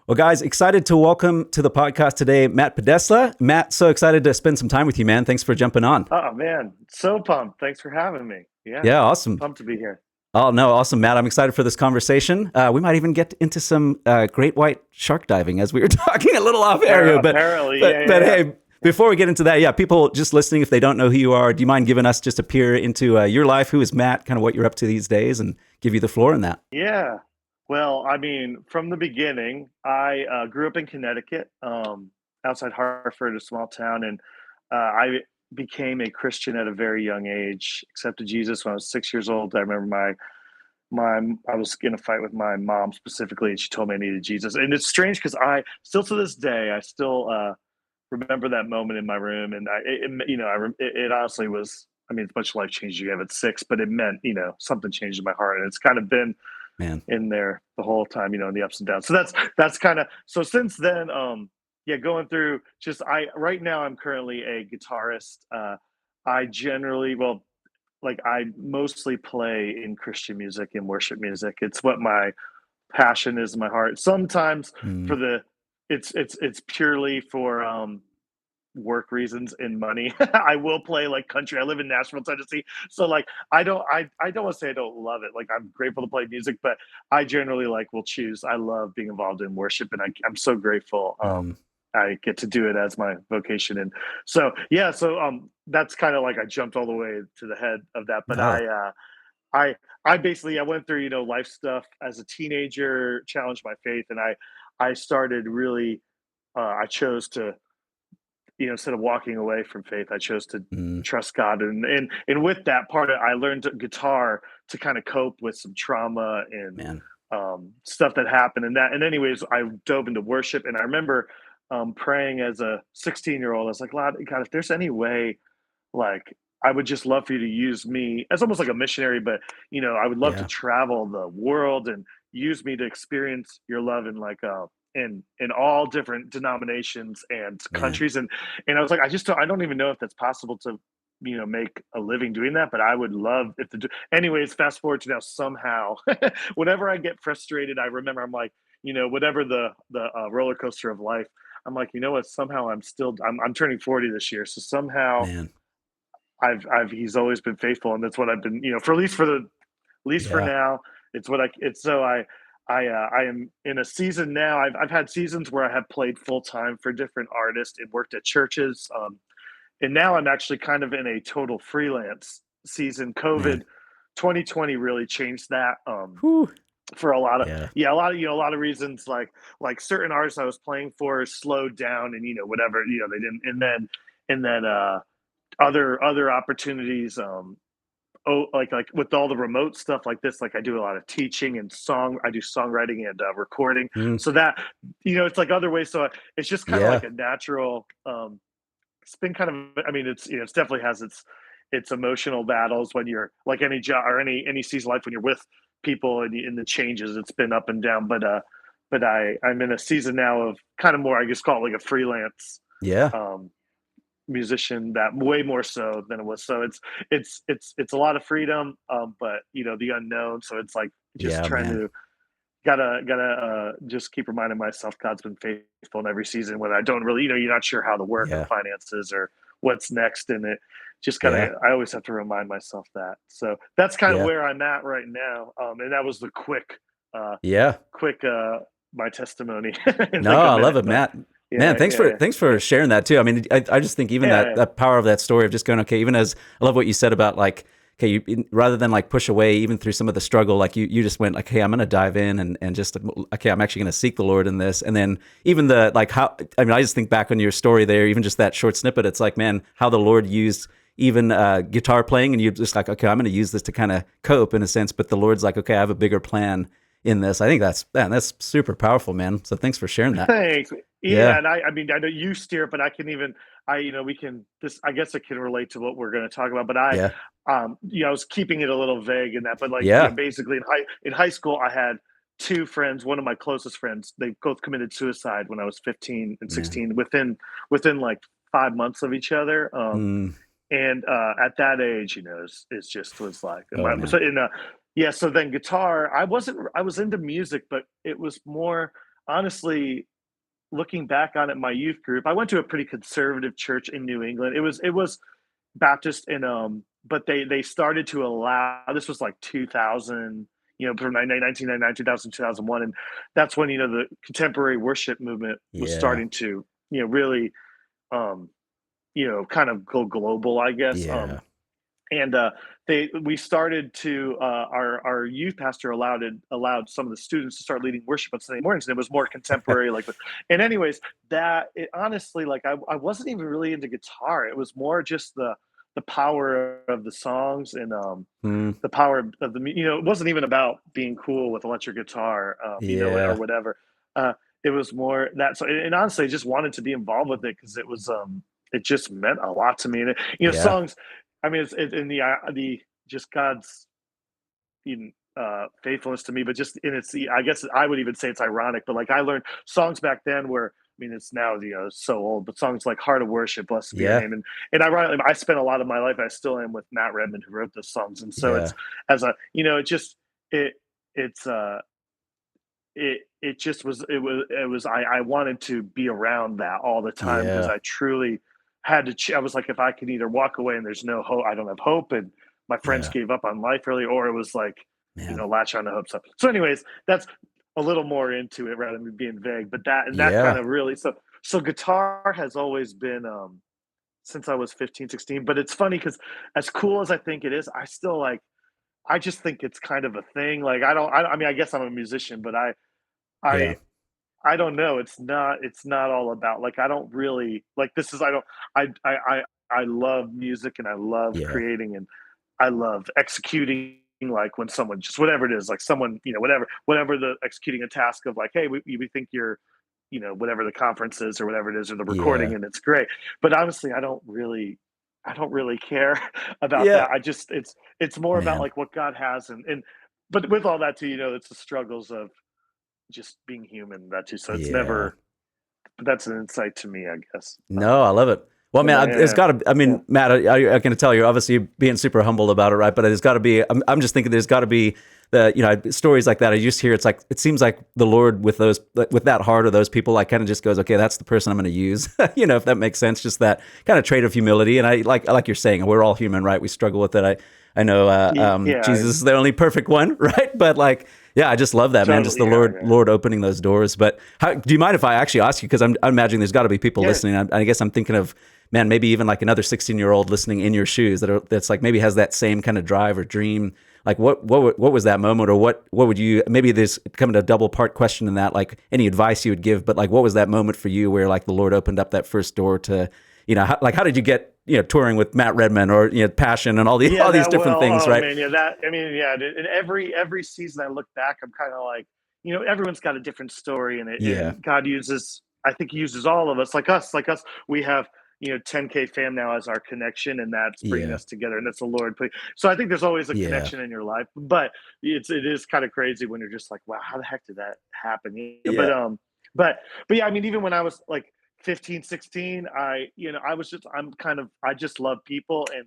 Well, guys, excited to welcome to the podcast today, Matt Podesla. Matt, so excited to spend some time with you, man. Thanks for jumping on. Oh man, so pumped. Thanks for having me. Yeah, Yeah, awesome. pumped to be here. Oh, no, awesome, Matt. I'm excited for this conversation. We might even get into some great white shark diving as we were talking a little off area. But, Apparently, but, yeah, but yeah, hey, before we get into that, yeah, people just listening, if they don't know who you are, do you mind giving us just a peer into your life? Who is Matt? Kind of what you're up to these days, and give you the floor in that. yeah. Yeah. Well, I mean, from the beginning, I grew up in Connecticut, outside Hartford, a small town, and I became a Christian at a very young age. Accepted Jesus when I was 6 years old. I remember I was in a fight with my mom specifically, and she told me I needed Jesus. And it's strange because I still to this day I still remember that moment in my room, and it honestly was. I mean, it's much life change you have at six, but it meant something changed in my heart, and it's kind of been Man. in there the whole time, in the ups and downs. So that's kind of so since then. Yeah, going through just I right now I'm currently a guitarist. I generally well like I mostly play in Christian music and worship music. It's what my passion is in my heart. Sometimes Mm, for the it's purely for work reasons and money. I will play like country. I live in Nashville, Tennessee. So like I don't want to say I don't love it. Like I'm grateful to play music, but I generally like will choose. I love being involved in worship, and I'm so grateful mm. I get to do it as my vocation. And so yeah, so that's kind of like I jumped all the way to the head of that. But Oh, I basically I went through, life stuff as a teenager, challenged my faith, and I started really I chose to instead of walking away from faith, I chose to mm, trust God, and with that part, I learned guitar to kind of cope with some trauma and man. stuff that happened. And anyways, I dove into worship, and I remember praying as a 16-year-old. I was like, God, if there's any way, like, I would just love for you to use me as almost like a missionary, but I would love to Yeah, travel the world and use me to experience your love in like in all different denominations and man. countries. And I was like, I don't even know if that's possible to make a living doing that, but I would love if to do. Anyways, fast forward to now. Somehow, whenever I get frustrated, I remember I'm like, whatever the roller coaster of life. I'm like, you know what? Somehow I'm turning 40 this year, so somehow Man. I've he's always been faithful, and that's what I've been, for at least for Yeah. now. It's what it's so I am in a season now. I've had seasons where I have played full time for different artists and worked at churches, and now I'm actually kind of in a total freelance season. Man. COVID 2020 really changed that. Whew. For a lot of Yeah. yeah, a lot of reasons, like certain artists I was playing for slowed down, and whatever, they didn't, and then other opportunities, like with all the remote stuff like this, like I do a lot of teaching and I do songwriting and recording, Mm, so that it's like other ways, so it's just kind of like yeah. a natural. It's been kind of, I mean, it's definitely has its emotional battles when you're like any job or any season of life when you're with people, and in the changes, it's been up and down, but I'm in a season now of kind of more, I guess, call it like a freelance Yeah. um musician, that way more so than it was. So it's a lot of freedom, but the unknown. So it's like just Yeah, trying man. to gotta just keep reminding myself God's been faithful in every season when I don't really, you're not sure how the work or the Yeah. finances or what's next, and it just Yeah. gotta I always have to remind myself that. So that's kind of Yeah. where I'm at right now. And that was the uh Yeah. quick my testimony in No, like a I love minute. it, But Matt. Man, yeah, thanks yeah, for yeah, thanks for yeah, sharing that too. I mean, I just think even yeah, that power of that story of just going, okay, even as I love what you said about like, okay, rather than like push away even through some of the struggle, like you just went like, hey, I'm going to dive in and just okay, I'm actually going to seek the Lord in this. And then even the like how I mean, I just think back on your story there, even just that short snippet. It's like, man, how the Lord used even guitar playing, and you're just like, okay, I'm going to use this to kind of cope in a sense. But the Lord's like, okay, I have a bigger plan in this. I think that's man, that's super powerful, man. So thanks for sharing that. thanks. Yeah, Yeah. and I mean, I know you steer, but I can even, we can. This, I guess, it can relate to what we're going to talk about. But Yeah. I was keeping it a little vague in that. But like, Yeah. basically in high school, I had two friends. One of my closest friends, they both committed suicide when I was 15 and Man. 16, within like 5 months of each other. Mm. And at that age, it's just was like, Oh so man. yeah. So then guitar, I was into music, but it was more. honestly, looking back on it, my youth group, I went to a pretty conservative church in New England. It was Baptist, and but they started to allow. This was like 2000, from 1999, 2000, 2001, and that's when the contemporary worship movement was Yeah. starting to really um, kind of go global, I guess. Yeah. And they we started to our youth pastor allowed some of the students to start leading worship on Sunday mornings, and it was more contemporary, like. And anyways, that it honestly, like, I wasn't even really into guitar. It was more just the power of the songs, and Mm, the power of it wasn't even about being cool with electric guitar, or yeah. whatever. uh it was more that. So, and honestly, I just wanted to be involved with it because it just meant a lot to me. And Yeah. songs, I mean, it's in the just God's faithfulness to me, but just in its, I guess I would even say it's ironic, but like I learned songs back then where, I mean, it's now so old, but songs like "Heart of Worship," "Blessed Be Your Yeah. Name," and ironically, I spent a lot of my life, I still am, with Matt Redman, who wrote those songs, and so it's Yeah. as a, it just it it's it just was it was I wanted to be around that all the time because Yeah. I truly had to. I was like, if I could either walk away and there's no hope, I don't have hope, and my friends Yeah. gave up on life early, or it was like, Man. latch on to hope. So, anyways, that's a little more into it rather than being vague. But that kind Yeah. of really, so guitar has always been, since I was 15, 16. But it's funny because as cool as I think it is, I still like. I just think it's kind of a thing. Like I don't. I mean, I guess I'm a musician, but I Yeah. I don't know. It's not all about, like, I don't really like, this is I don't I love music, and I love Yeah. creating, and I love executing, like when someone just whatever it is, like someone, whatever the executing a task of, like, hey, we think you're, whatever the conference is or whatever it is, or the recording, Yeah. and it's great. But honestly, I don't really care about Yeah. that. It's more about Man. like what God has, and but with all that too, it's the struggles of just being human, that too. So it's Yeah. never. That's an insight to me, I guess. No, I love it. Well, But no, man, it's yeah, got to. I yeah, mean, Matt, I can tell you're obviously being super humble about it, right? But there's got to be. I'm just thinking there's got to be the stories like that. I just hear it's like it seems like the Lord with those with that heart of those people, like kind of just goes, okay, that's the person I'm going to use. If that makes sense, just that kind of trait of humility. And I like you're saying, we're all human, right? We struggle with it. I know yeah, Jesus is the only perfect one, right? But like, yeah, I just love that, man. Just totally, the yeah, Lord, yeah, Lord opening those doors. But do you mind if I actually ask you? Because I imagine there's got to be people yeah. listening. I guess I'm thinking of, man, maybe even like another 16-year-old listening in your shoes that's like maybe has that same kind of drive or dream. Like what was that moment, or what would you, maybe there's coming to a double part question in that, like any advice you would give, but like what was that moment for you where like the Lord opened up that first door to, how did you get touring with Matt Redman, or Passion, and all these Yeah, all these that different well, things, oh right? man, yeah, that I mean, yeah, and every season I look back, I'm kind of like, everyone's got a different story, Yeah, and God uses, I think He uses all of us, like us. We have 10K fam now as our connection, and that's bringing yeah, us together, and that's the Lord. So I think there's always a yeah, connection in your life, but it is kind of crazy when you're just like, wow, how the heck did that happen? yeah, But yeah, I mean, even when I was like 15, 16, I just love people, and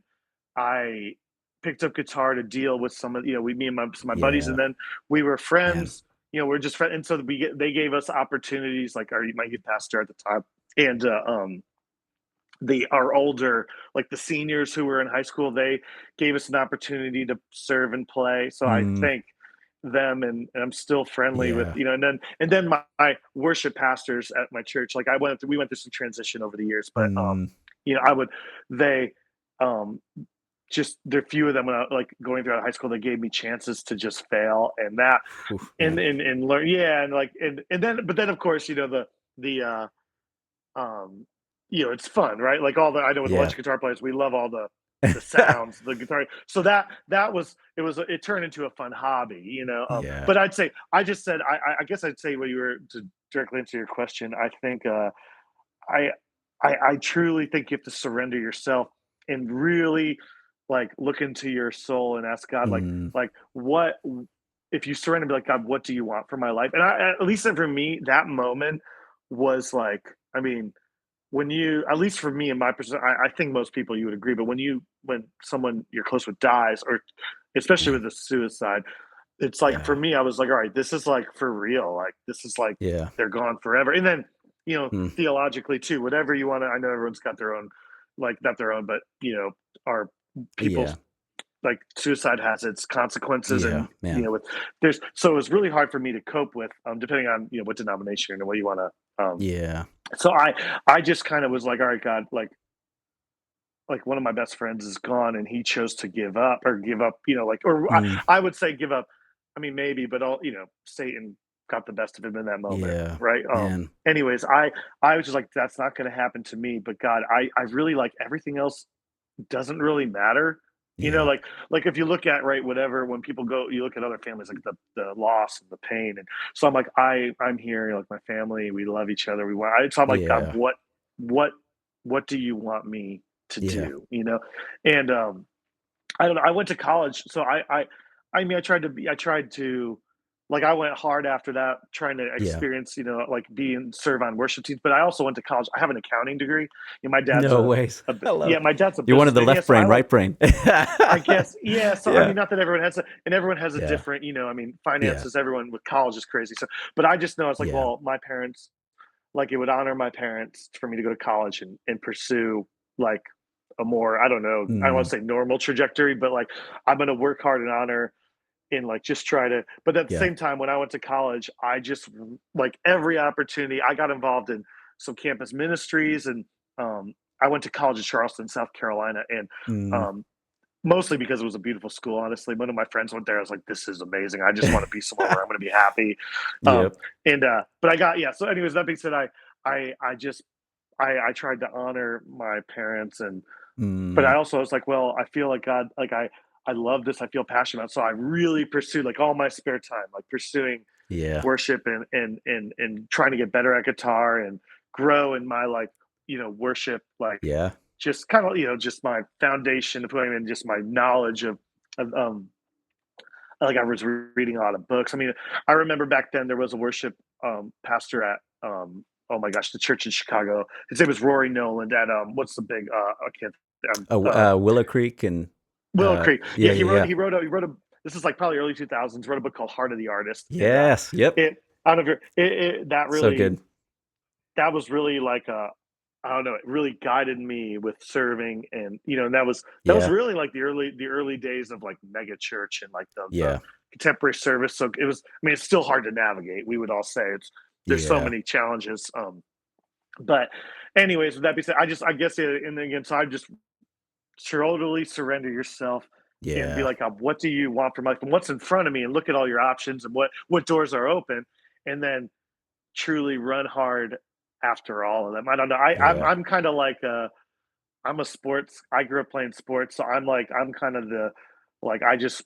I picked up guitar to deal with some of, me and my buddies, yeah, and then we were man, friends. We're just friends, and so they gave us opportunities, like my youth pastor at the time, and our older, like the seniors who were in high school, they gave us an opportunity to serve and play. So I mm, thank them, and I'm still friendly with, yeah, and then my worship pastors at my church, like we went through some transition over the years, but mm, I would they um just there are few of them when I like going throughout high school, they gave me chances to just fail, and that, oof, and man, and learn, yeah, and like, and then, but then of course, the um it's fun, right? Like, all the I know with yeah, electric guitar players, we love all the sounds, the guitar. So it turned into a fun hobby, yeah, but I guess I'd say, what you were to directly answer your question, I think I I truly think you have to surrender yourself and really, like, look into your soul and ask God, mm, like what, if you surrender, be like, God, what do you want for my life? And at least for me, that moment was like, I mean, when you, at least for me and my person, I think most people, you would agree, but when someone you're close with dies, or especially man, with a suicide, it's like for Yeah. me, I was like, all right, this is like for real. Like this is like Yeah. they're gone forever. And then, Mm. theologically too, whatever you want to, I know everyone's got their own, like not their own, but our people's Yeah. like suicide has its consequences. Yeah, And, man. with there's, so it was really hard for me to cope with, depending on, what denomination and what you want to, Yeah. so I just kind of was like, all right, God, like one of my best friends is gone and he chose to give up, like, or Mm. I would say give up. I mean, maybe, but all, Satan got the best of him in that moment. Yeah, Right. man. Anyways, I was just like, that's not going to happen to me. But God, I really like everything else doesn't really matter. Yeah. Like if you look at, right, whatever, when people go, you look at other families, like the loss and the pain. And so I'm like, I'm here, like my family, we love each other. So I'm like, God, Yeah. what, what do you want me to Yeah. do? And I don't know. I went to college, so I mean, I tried to, like, I went hard after that, trying to Yeah. experience, like being serve on worship teams. But I also went to college. I have an accounting degree. My dad's No ways. I love yeah, it. my dad's a You're one of the businessman. Yeah, left so I brain, like, right brain. I guess, yeah. So I Yeah. mean, not that everyone has and everyone has a Yeah. different, I mean, Yeah. finances. Everyone with college is crazy. So, but I just know it's like, Yeah. well, my parents, like, it would honor my parents for me to go to college and pursue, like, a more, I don't know, I don't want Mm. to say normal trajectory, but like I'm going to work hard and honor and like just try to. But at the Yeah. same time, when I went to college, I just, like, every opportunity, I got involved in some campus ministries. And I went to college in Charleston, South Carolina. And Mm. um, mostly because it was a beautiful school, honestly. One of my friends went there. I was like, this is amazing. I just want to be somewhere where I'm going to be happy. Um, Yep. and but I got, yeah. So, anyways, that being said, I just I tried to honor my parents. And but Mm. I also was like, well, I feel like God, like I love this. I feel passionate about it. So I really pursued, like, all my spare time, like pursuing Yeah. worship and trying to get better at guitar and grow in my, like, worship, like, Yeah. just kind of, just my foundation of putting in just my knowledge of like, I was reading a lot of books. I mean, I remember back then there was a worship pastor at oh my gosh, the church in Chicago. His name was Rory Noland at what's the big I can't Willow Creek and Willow Creek. yeah, Yeah, yeah, yeah. he wrote a, this is like probably early 2000s, wrote a book called Heart of the Artist. And Yes. Yep. it I don't know if that So really, good. that was really like a, I don't know, it really guided me with serving. And and that was Yeah. really like the early days of like mega church and like the Yeah. contemporary service. So it was, I mean, it's still hard to navigate. We would all say there's so Yeah. many challenges. But anyways, with that being said, I guess, and then again, so I just totally surrender yourself and be Yeah. like, what do you want from life and what's in front of me, and look at all your options and what doors are open, and then truly run hard after all of them. I don't know. Yeah. I'm kind of like I'm a sports. I grew up playing sports, so I'm kind of the, like, I'm just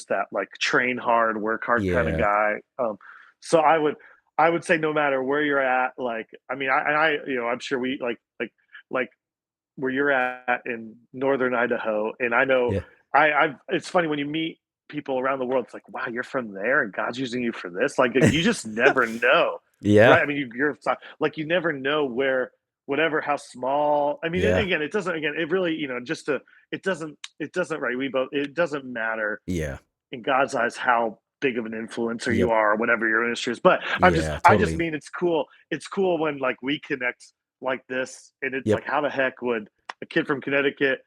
that, like, train hard, work hard kind of Yeah. guy. So I would say no matter where you're at, like, I mean, I'm sure we like where you're at in northern Idaho, and I know Yeah. I've it's funny when you meet people around the world. It's like, wow, you're from there, and God's using you for this. Like, you just never know, right? Yeah. I mean, you're like, you never know where, whatever, how small. I mean, Yeah. again, it doesn't. Again, it really, just to, it doesn't, right? It doesn't matter Yeah. in God's eyes how big of an influencer you Yep. are, or whatever your ministry is. But Yeah. I just Totally. mean, it's cool. It's cool when, like, we connect like this, and it's like, Yep. how the heck would a kid from Connecticut,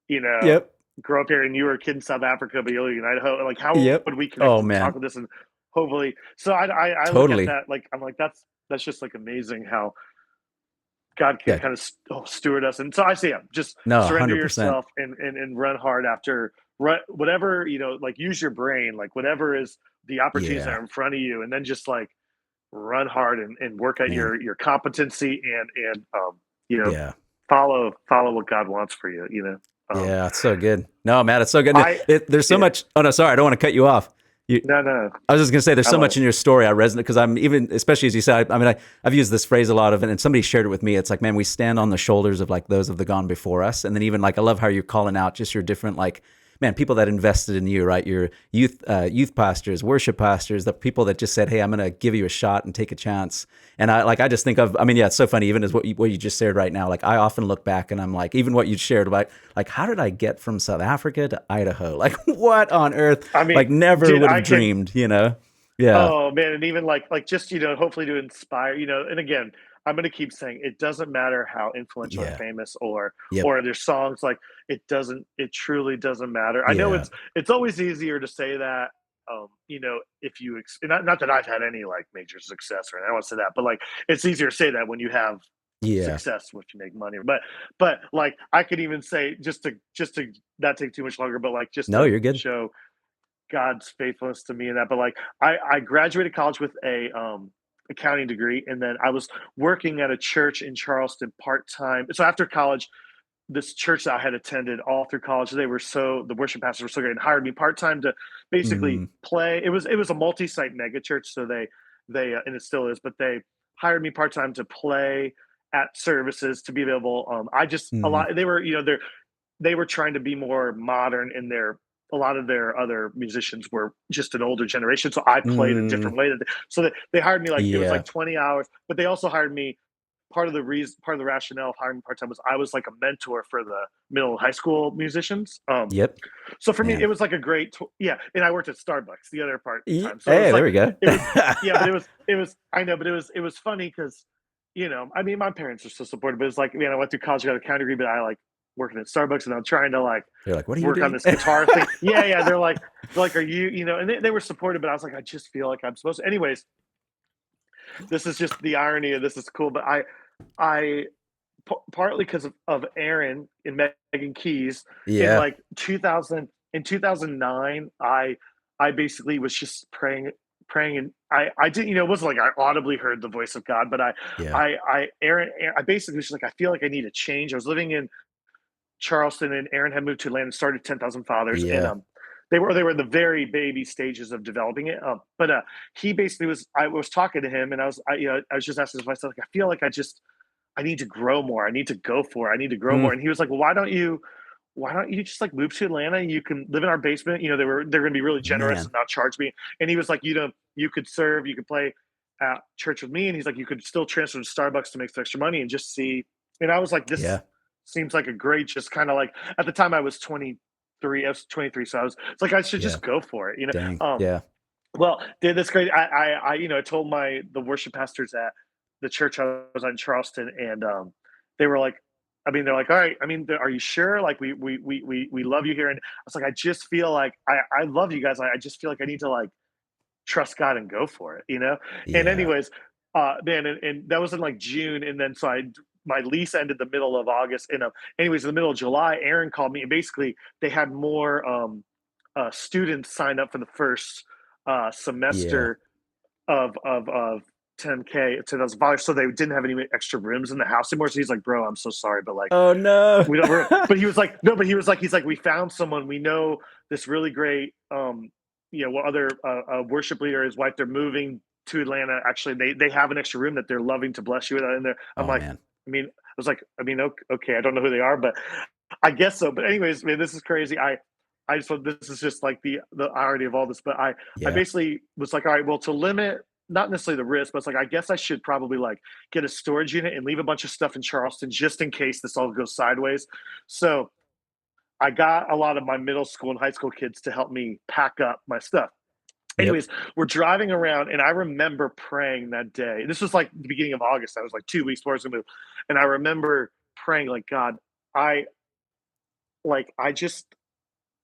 you know, Yep. grow up here, and you were a kid in South Africa, but you're living in Idaho? Like, how Yep. would we connect Oh and talk man. with this? And hopefully, so I look at Totally. that, like, I'm like, that's just like amazing how God can Yeah. kind of steward us. And so I say, yeah, just No, surrender 100%. yourself and run hard after, whatever, like, use your brain, like, whatever is the opportunities that Yeah. are in front of you, and then just, like, run hard and work at Man. your competency, and you know, Yeah. follow what God wants for you. Yeah. It's so good. No, man, it's so good. I There's so Yeah, much. Oh no, sorry. I don't want to cut you off. You, no, no, I was just gonna say, there's I so love much it. in your story I resonate because I'm even, especially as you said. I mean, I've used this phrase a lot of it, and somebody shared it with me. It's like, man, we stand on the shoulders of like those of the gone before us, and then even like I love how you're calling out just your different like man, people that invested in you, right? Your youth pastors, worship pastors, the people that just said, "Hey, I'm going to give you a shot and take a chance." And I just think of, I mean, yeah, it's so funny. Even as what you just shared right now, like I often look back and I'm like, even what you shared about, like, how did I get from South Africa to Idaho? Like, what on earth? I mean, Like, never dude, would I have can. dreamed, you know? Yeah, Oh man, and even like just hopefully to inspire. And again, I'm going to keep saying it doesn't matter how influential or yeah, famous or yep, their songs, like it doesn't. It truly doesn't matter. I know yeah, it's always easier to say that. If you not that I've had any like major success, or I don't want to say that, but like it's easier to say that when you have yeah. success, which you make money. But like I could even say just to not take too much longer, but like just No, to you're good. show God's faithfulness to me in that. But like I graduated college with a accounting degree, and then I was working at a church in Charleston part time. So after college, this church that I had attended all through college, the worship pastors were so great and hired me part time to basically Mm, play. It was a multi site mega church, so they and it still is, but they hired me part time to play at services to be available. I just a mm, lot they were they were trying to be more modern in their a lot of their other musicians were just an older generation, so I played a mm, different way. So that they hired me like it was yeah, like 20 hours, but they also hired me. Part of the rationale of hiring me part time was I was like a mentor for the middle and high school musicians. yep, So for me, it man. was like a great, yeah. And I worked at Starbucks the other part time, so it was Hey, there like we go. it was, yeah. But it was I know, but it was funny because I mean, my parents are so supportive, but it's like, man, I went through college, got a accounting degree, but I like working at Starbucks, and I'm trying to like They're like, "What are you work on doing?" this guitar thing. Yeah, yeah. They're like, are you, and they were supportive, but I was like, I just feel like I'm supposed to. Anyways, this is just the irony of this is cool, but I partly because of Aaron and Megan Keys in Yeah, like 2000 in 2009. I basically was just praying, and I didn't, it wasn't like I audibly heard the voice of God, but yeah, I basically was just like, I feel like I need a change. I was living in Charleston, and Aaron had moved to Atlanta and started 10,000 Fathers, and yeah, they were in the very baby stages of developing it. But he basically was. I was talking to him, and I was just asking myself, like, I feel like I need to grow more. I need to go for it. I need to grow mm, more. And he was like, well, why don't you just like move to Atlanta? You can live in our basement. They're going to be really generous man, and not charge me. And he was like, you could serve, you could play at church with me. And he's like, you could still transfer to Starbucks to make some extra money and just see. And I was like, this yeah, seems like a great, just kind of like at the time I was 23, I was 23. So it's like, I should yeah, just go for it. dang, yeah, Well, dude, that's great. I told the worship pastors at the church I was at in Charleston, and they were like, I mean, they're like, all right. I mean, are you sure? Like, we love you here, and I was like, I just feel like I love you guys. I just feel like I need to like trust God and go for it. And yeah, anyways, man, and that was in like June, and then my lease ended the middle of August, and anyways, in the middle of July, Aaron called me, and basically they had more students sign up for the first yeah. semester of 10K, $10,000, so they didn't have any extra rooms in the house anymore. So he's like, bro, I'm so sorry, but like Oh no. we don't. But he was like, no, but he's like, we found someone. We know this really great, what other worship leader, his wife, they're moving to Atlanta. Actually, they have an extra room that they're loving to bless you with. And I'm Oh like, man, I was like, okay, I don't know who they are, but I guess so. But anyways, man, this is crazy. I just thought this is just like the irony of all this. But I yeah, basically was like, all right, well, to limit not necessarily the risk, but it's like I guess I should probably like get a storage unit and leave a bunch of stuff in Charleston just in case this all goes sideways. So I got a lot of my middle school and high school kids to help me pack up my stuff. yep, Anyways, we're driving around, and I remember praying that day. This was like the beginning of August. I was like 2 weeks before I was gonna move, and I remember praying like, God, I I just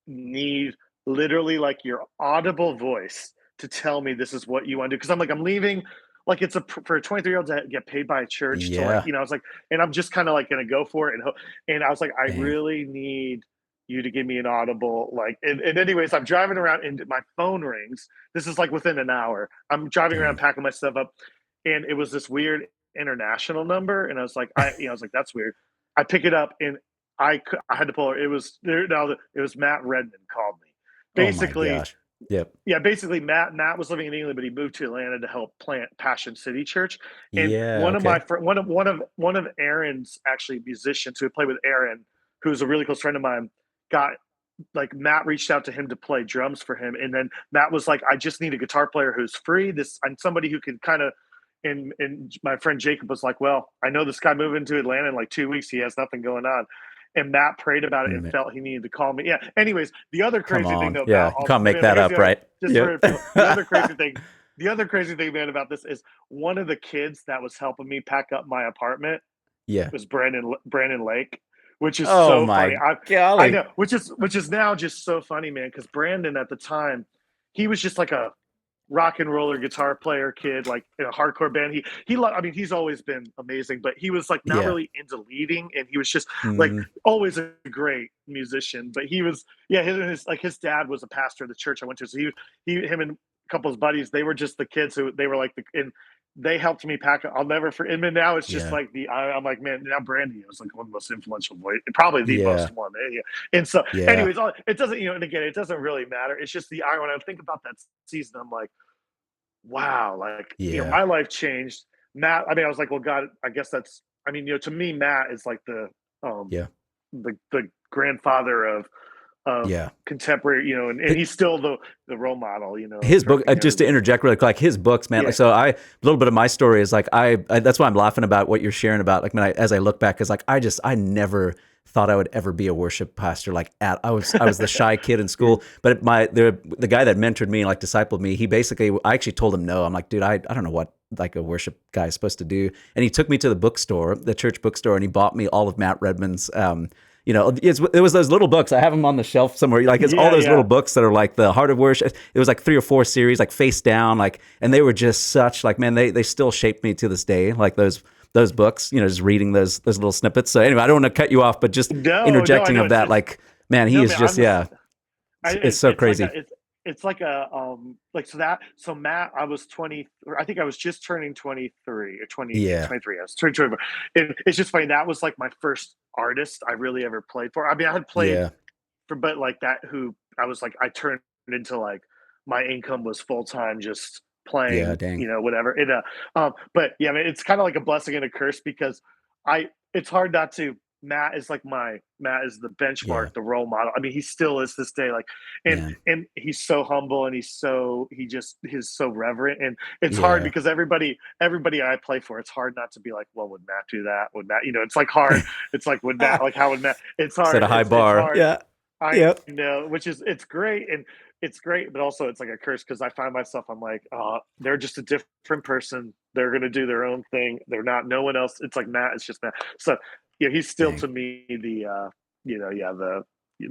need literally like your audible voice to tell me this is what you want to do. Cause I'm leaving, like it's for a 23-year-old to get paid by a church to like, yeah, I was like, and I'm just kind of like going to go for it. And I was like, I dang, really need you to give me an audible, like, and anyways, I'm driving around and my phone rings. This is like within an hour. I'm driving around dang. packing my stuff up, and it was this weird international number. And I was like, I was like, that's weird. I pick it up, and I had to pull her. It was there now. It was Matt Redman called me. Oh my Basically, gosh. Yep. yeah. Basically, Matt was living in England, but he moved to Atlanta to help plant Passion City Church. And Yeah. one of my Okay. friend, one of Aaron's actually musicians who played with Aaron, who's a really close friend of mine, got like Matt reached out to him to play drums for him, and then Matt was like, "I just need a guitar player who's free. This I'm somebody who can kind of." And my friend Jacob was like, "Well, I know this guy moving to Atlanta in like 2 weeks. He has nothing going on." And Matt prayed about it and Mm, felt he needed to call me. Yeah. Anyways, the other come crazy thing on. though Yeah. about You all can't this, make that here's the up, other, right? just Yep. for the other crazy thing, man, about this is one of the kids that was helping me pack up my apartment Yeah. was Brandon Lake, which is Oh so funny. my I golly. know, which is now just so funny, man, because Brandon at the time, he was just like a rock and roller guitar player kid, like in a hardcore band. I mean, he's always been amazing, but he was like not Yeah. really into leading, and he was just like Mm, always a great musician. But he was, yeah, his dad was a pastor of the church I went to, so him and a couple of his buddies, they were just the kids who they were like and they helped me pack. I'll never forget. And now it's just yeah. like I'm like, man, now Brandy is like one of the most influential voice, probably the Yeah. most one. Yeah. And so, Yeah. anyways, it doesn't, and again, it doesn't really matter. It's just when I think about that season, I'm like, wow, like, Yeah. my life changed. Matt, I mean, I was like, well, God, I guess that's, I mean, to me, Matt is like um, Yeah. the grandfather of Yeah. contemporary, and he's still the role model, His for book, I think just to everybody. interject really quick, like his books, man. Yeah. Like, so a little bit of my story is like, that's why I'm laughing about what you're sharing about. Like, as I look back, cause like, I never thought I would ever be a worship pastor. Like I was the shy kid in Yeah. school, but the guy that mentored me and like discipled me, I actually told him no. I'm like, dude, I don't know what like a worship guy is supposed to do. And he took me to the bookstore, the church bookstore, and he bought me all of Matt Redman's, it was those little books. I have them on the shelf somewhere. Like it's all Yeah. those little Yeah. books that are like the Heart of Worship. It was like 3 or 4 series, like face down, like, and they were just such like, man, they still shape me to this day. Like those books, just reading those little snippets. So anyway, I don't want to cut you off, but just No, no, I interjecting know of that, like, man, he no, is man, just, I'm this. yeah, it's so It's like crazy. it's like a like so Matt, I was 20, I think I was just turning 23 or 20, yeah, Yeah, 23. I was turning 24. And it's just funny, that was like my first artist I really ever played for. I mean, I had played yeah, for, but like that, who I was like, I turned into like my income was full time just yeah, playing, dang, whatever. But yeah, I mean, it's kind of like a blessing and a curse because it's hard not to. Matt is the benchmark, yeah, the role model. I mean, he still is this day, like, and man, he's so humble and he's so reverent, and it's hard yeah. because everybody I play for, it's hard not to be like, well, would Matt do that? Would Matt, it's like hard. It's like, would Matt, like, how would Matt? It's Set hard. a high It's bar. hard. Yeah, I yep, know, it's great, but also it's like a curse because I find myself, I'm like, they're just a different person. They're gonna do their own thing. They're not no one else. It's like Matt. It's just Matt. So yeah, he's still dang, to me yeah,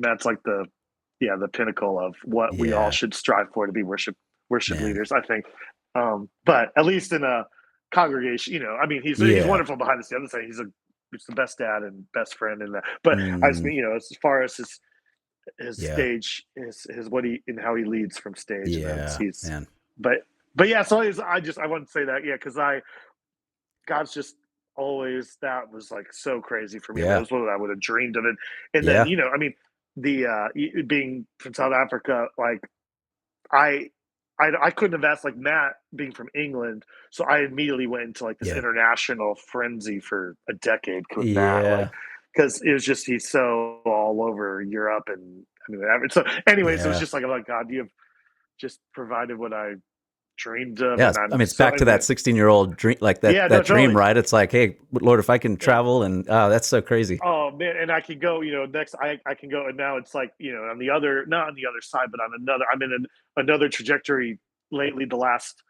that's like the pinnacle of what we all yeah, should strive for to be worship man, leaders, I think. But at least in a congregation, I mean, he's yeah, wonderful behind the scenes. I'm saying he's the best dad and best friend in that. But I just mm, mean, as far as his yeah, stage, his what he and how he leads from stage, and that's yeah, he's. man, But yeah, so I want to say that, yeah, because God's just always, that was like so crazy for me. I mean, it yeah, was what I would have dreamed of it. And then, yeah, I mean, being from South Africa, like I I couldn't have asked, like, Matt being from England, so I immediately went into like this yeah, international frenzy for a decade with Matt, like, yeah, because it was just, he's so all over Europe, and I mean, so anyways, it was yeah. just like, oh my God, you have just provided what I dreamed of, Yeah, and I I'm mean, it's so, back to and that then, 16-year-old dream, like yeah, no, that dream, totally. right? It's like, hey, Lord, if I can travel, and oh, that's so crazy. Oh man, and I can go, next I can go, and now it's like, on the other, not on the other side, but on another, I'm in another trajectory lately, the last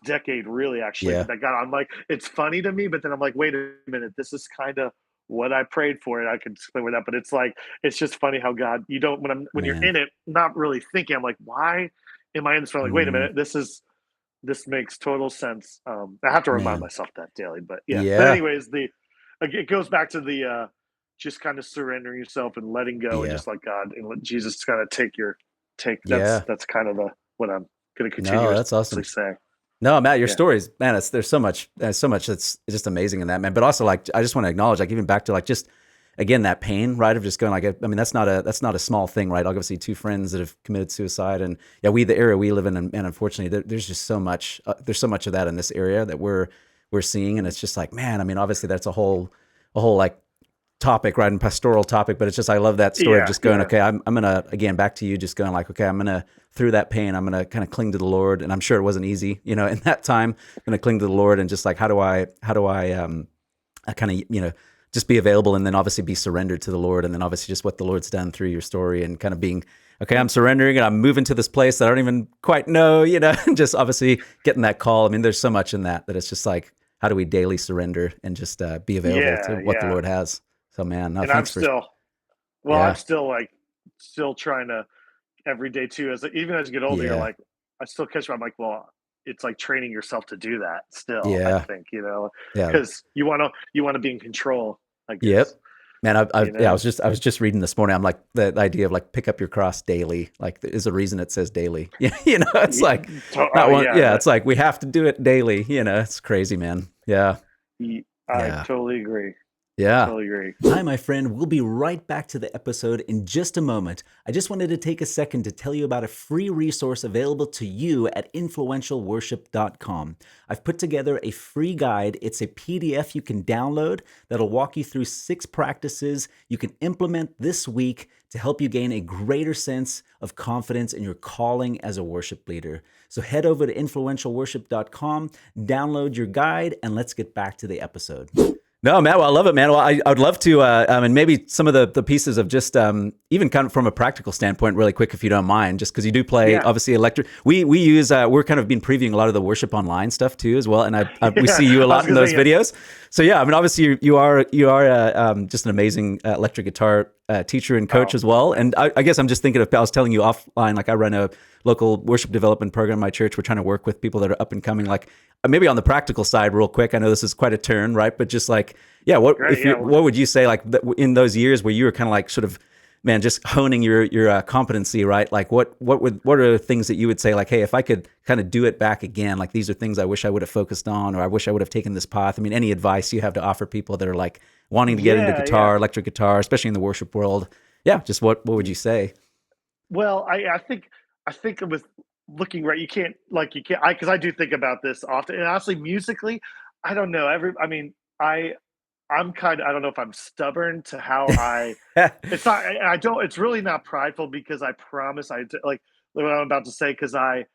decade, really, actually, Yeah, that got on, like, it's funny to me, but then I'm like, wait a minute, this is kind of what I prayed for, and I can explain with that, but it's like, it's just funny how God, you don't, when you're man. in it, not really thinking, I'm like, why am I in this? Like, wait a Mm, minute, this makes total sense. I have to remind man. myself that daily, but yeah. But Yeah, anyways, it goes back to the just kind of surrendering yourself and letting go, and yeah, just like God, and let Jesus kind of take. yeah. That's kind of what I'm going to No, continuously that's awesome. say. No, Matt, your Yeah. stories, man, there's so much that's just amazing in that, man. But also, like, I just want to acknowledge, like, even back to like just again that pain, right? Of just going, like, I mean, that's not a small thing, right? Obviously, 2 friends that have committed suicide, and yeah, the area we live in, and unfortunately, there's just so much, there's so much of that in this area that we're seeing, and it's just like, man, I mean, obviously, that's a whole like topic, right? And pastoral topic, but it's just, I love that story of Yeah, just going, yeah, okay, I'm going to, again, back to you, just going like, okay, I'm going to, through that pain, I'm going to kind of cling to the Lord. And I'm sure it wasn't easy, in that time, I'm going to cling to the Lord and just like, I kind of, just be available and then obviously be surrendered to the Lord. And then obviously just what the Lord's done through your story and kind of being, okay, I'm surrendering and I'm moving to this place that I don't even quite know, and just obviously getting that call. I mean, there's so much in that it's just like, how do we daily surrender and just be available to yeah, what the yeah. Lord has? So, man, no, And I'm thanks for, still, well, I'm yeah, still like, still trying to every day too. Even as you get older, you're yeah, like, I still catch. I'm like, well, it's like training yourself to do that. Still, I yeah, think yeah. because you want to be in control. I guess Yep. Man, yeah, you know. I was just reading this morning. I'm like, the idea of like pick up your cross daily, like there is a reason it says daily. Yeah, it's like not Oh one. yeah, Yeah, it's like we have to do it daily. It's crazy, man. Yeah, I yeah. totally agree. Yeah. Totally agree. Hi, my friend. We'll be right back to the episode in just a moment. I just wanted to take a second to tell you about a free resource available to you at influentialworship.com. I've put together a free guide. It's a PDF you can download that'll walk you through 6 practices you can implement this week to help you gain a greater sense of confidence in your calling as a worship leader. So head over to influentialworship.com, download your guide, and let's get back to the episode. No, Matt, well, I love it, man. Well, I would love to, and maybe some of the pieces of just even kind of from a practical standpoint, really quick, if you don't mind, just because you do play, Yeah, obviously, electric. We use, we're kind of been previewing a lot of the worship online stuff too, as well, and we see you a I was lot in gonna say those yeah. videos. So yeah, I mean, obviously, you are just an amazing electric guitar teacher and coach Oh, as well. thanks. And I guess I'm just thinking of, I was telling you offline, like I run a local worship development program in my church. We're trying to work with people that are up and coming, like maybe on the practical side, real quick. I know this is quite a turn, right? But just like, yeah, Great. Yeah. what would you say like in those years where you were kind of like sort of, man, just honing your competency, right? Like what are the things that you would say like, hey, if I could kind of do it back again, like these are things I wish I would have focused on, or I wish I would have taken this path. I mean, any advice you have to offer people that are like wanting to get into Yeah. Yeah. guitar, electric guitar, especially in the worship world? Yeah, just what would you say? Well, I think with looking right, you can't I because I do think about this often, and honestly, musically, I don't know. I mean, I'm kind of I don't know if I'm stubborn to how I. It's not. I don't. It's really not prideful because I promise like what I'm about to say because I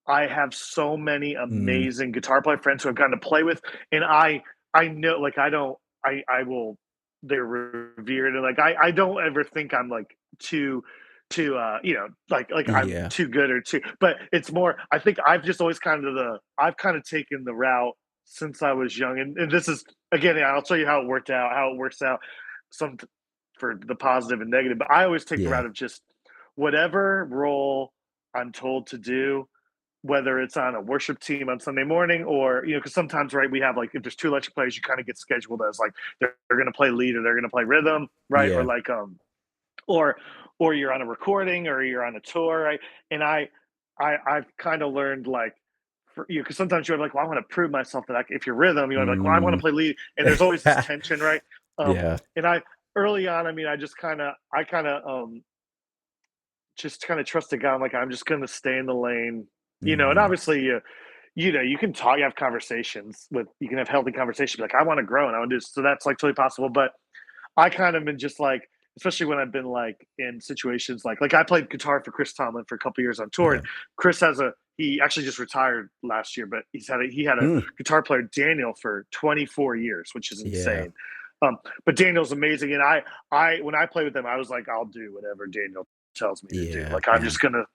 have so many Mm, amazing guitar player friends who I've gotten to play with, and I know like I don't I will they're revered and like I don't ever think I'm like too like I'm yeah. too good or too but it's more I think I've kind of taken the route since I was young and this is again I'll tell you how it works out some for the positive and negative but I always take the Yeah. route of just whatever role I'm told to do whether it's on a worship team on Sunday morning or, because sometimes, right, we have like, if there's two electric players, you kind of get scheduled as like, they're going to play lead or they're going to play rhythm, right? Or Yeah. like, or, or you're on a recording or you're on a tour, right? And I've kind of learned like, for you, because sometimes you're like, well, I want to prove myself that if you're rhythm, you're like, well, I want to Mm. play lead. And there's always this tension, right? Yeah. And early on, I mean, I kind of, just kind of trusted God. I'm like, I'm just going to stay in the lane, and Mm. obviously you can talk, you have conversations you can have healthy conversations, like I want to grow and I want to do this. So that's like totally possible. But I kind of been just like, especially when I've been like in situations like I played guitar for Chris Tomlin for a couple years on tour. And Yeah. Chris he actually just retired last year, but he had a Mm. guitar player, Daniel, for 24 years, which is Yeah. insane. But Daniel's amazing. And when I play with them, I was like, I'll do whatever Daniel tells me to do. Yeah, Like, I'm just man. going to,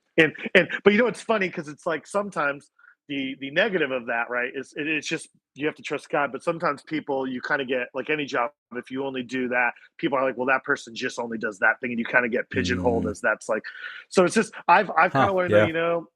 but it's funny because it's like sometimes the negative of that, right, is it's just you have to trust God. But sometimes people, you kind of get like any job, if you only do that, people are like, well, that person just only does that thing, and you kind of get pigeonholed Mm. as that's like. So it's just I've kind Huh. of learned that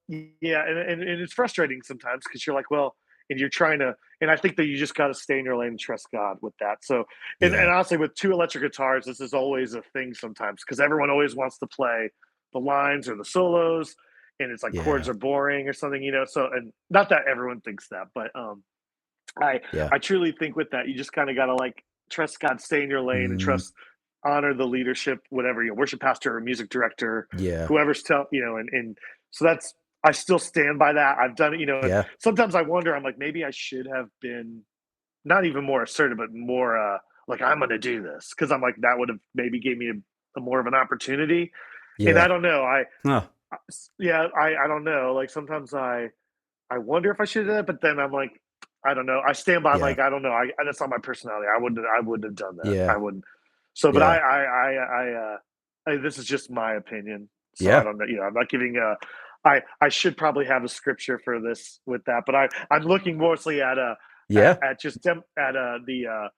Yeah. yeah, and it's frustrating sometimes because you're like, well, and you're trying to, and I think that you just got to stay in your lane and trust God with that. So, and Yeah. honestly, with two electric guitars, this is always a thing sometimes because everyone always wants to play the lines or the solos and it's like chords Yeah. are boring or something, So, and not that everyone thinks that, but I Yeah. I truly think with that, you just kind of got to like trust God, stay in your lane, and Mm. honor the leadership, whatever worship pastor or music director, Yeah. whoever's and so that's I still stand by that. I've done it, and Yeah. sometimes I wonder, I'm like, maybe I should have been not even more assertive, but more like I'm going to do this because I'm like that would have maybe gave me a more of an opportunity. And I Yeah. don't know. Huh. Yeah, I don't know. Like sometimes I wonder if I should have done it, but then I'm like, I don't know. I stand by Yeah. like I don't know. That's not my personality. I wouldn't have done that. I Yeah. wouldn't. So, but Yeah. this is just my opinion. So I Yeah. don't know. I'm not giving a. I should probably have a scripture for this with that, but I'm looking mostly at Yeah. at just at the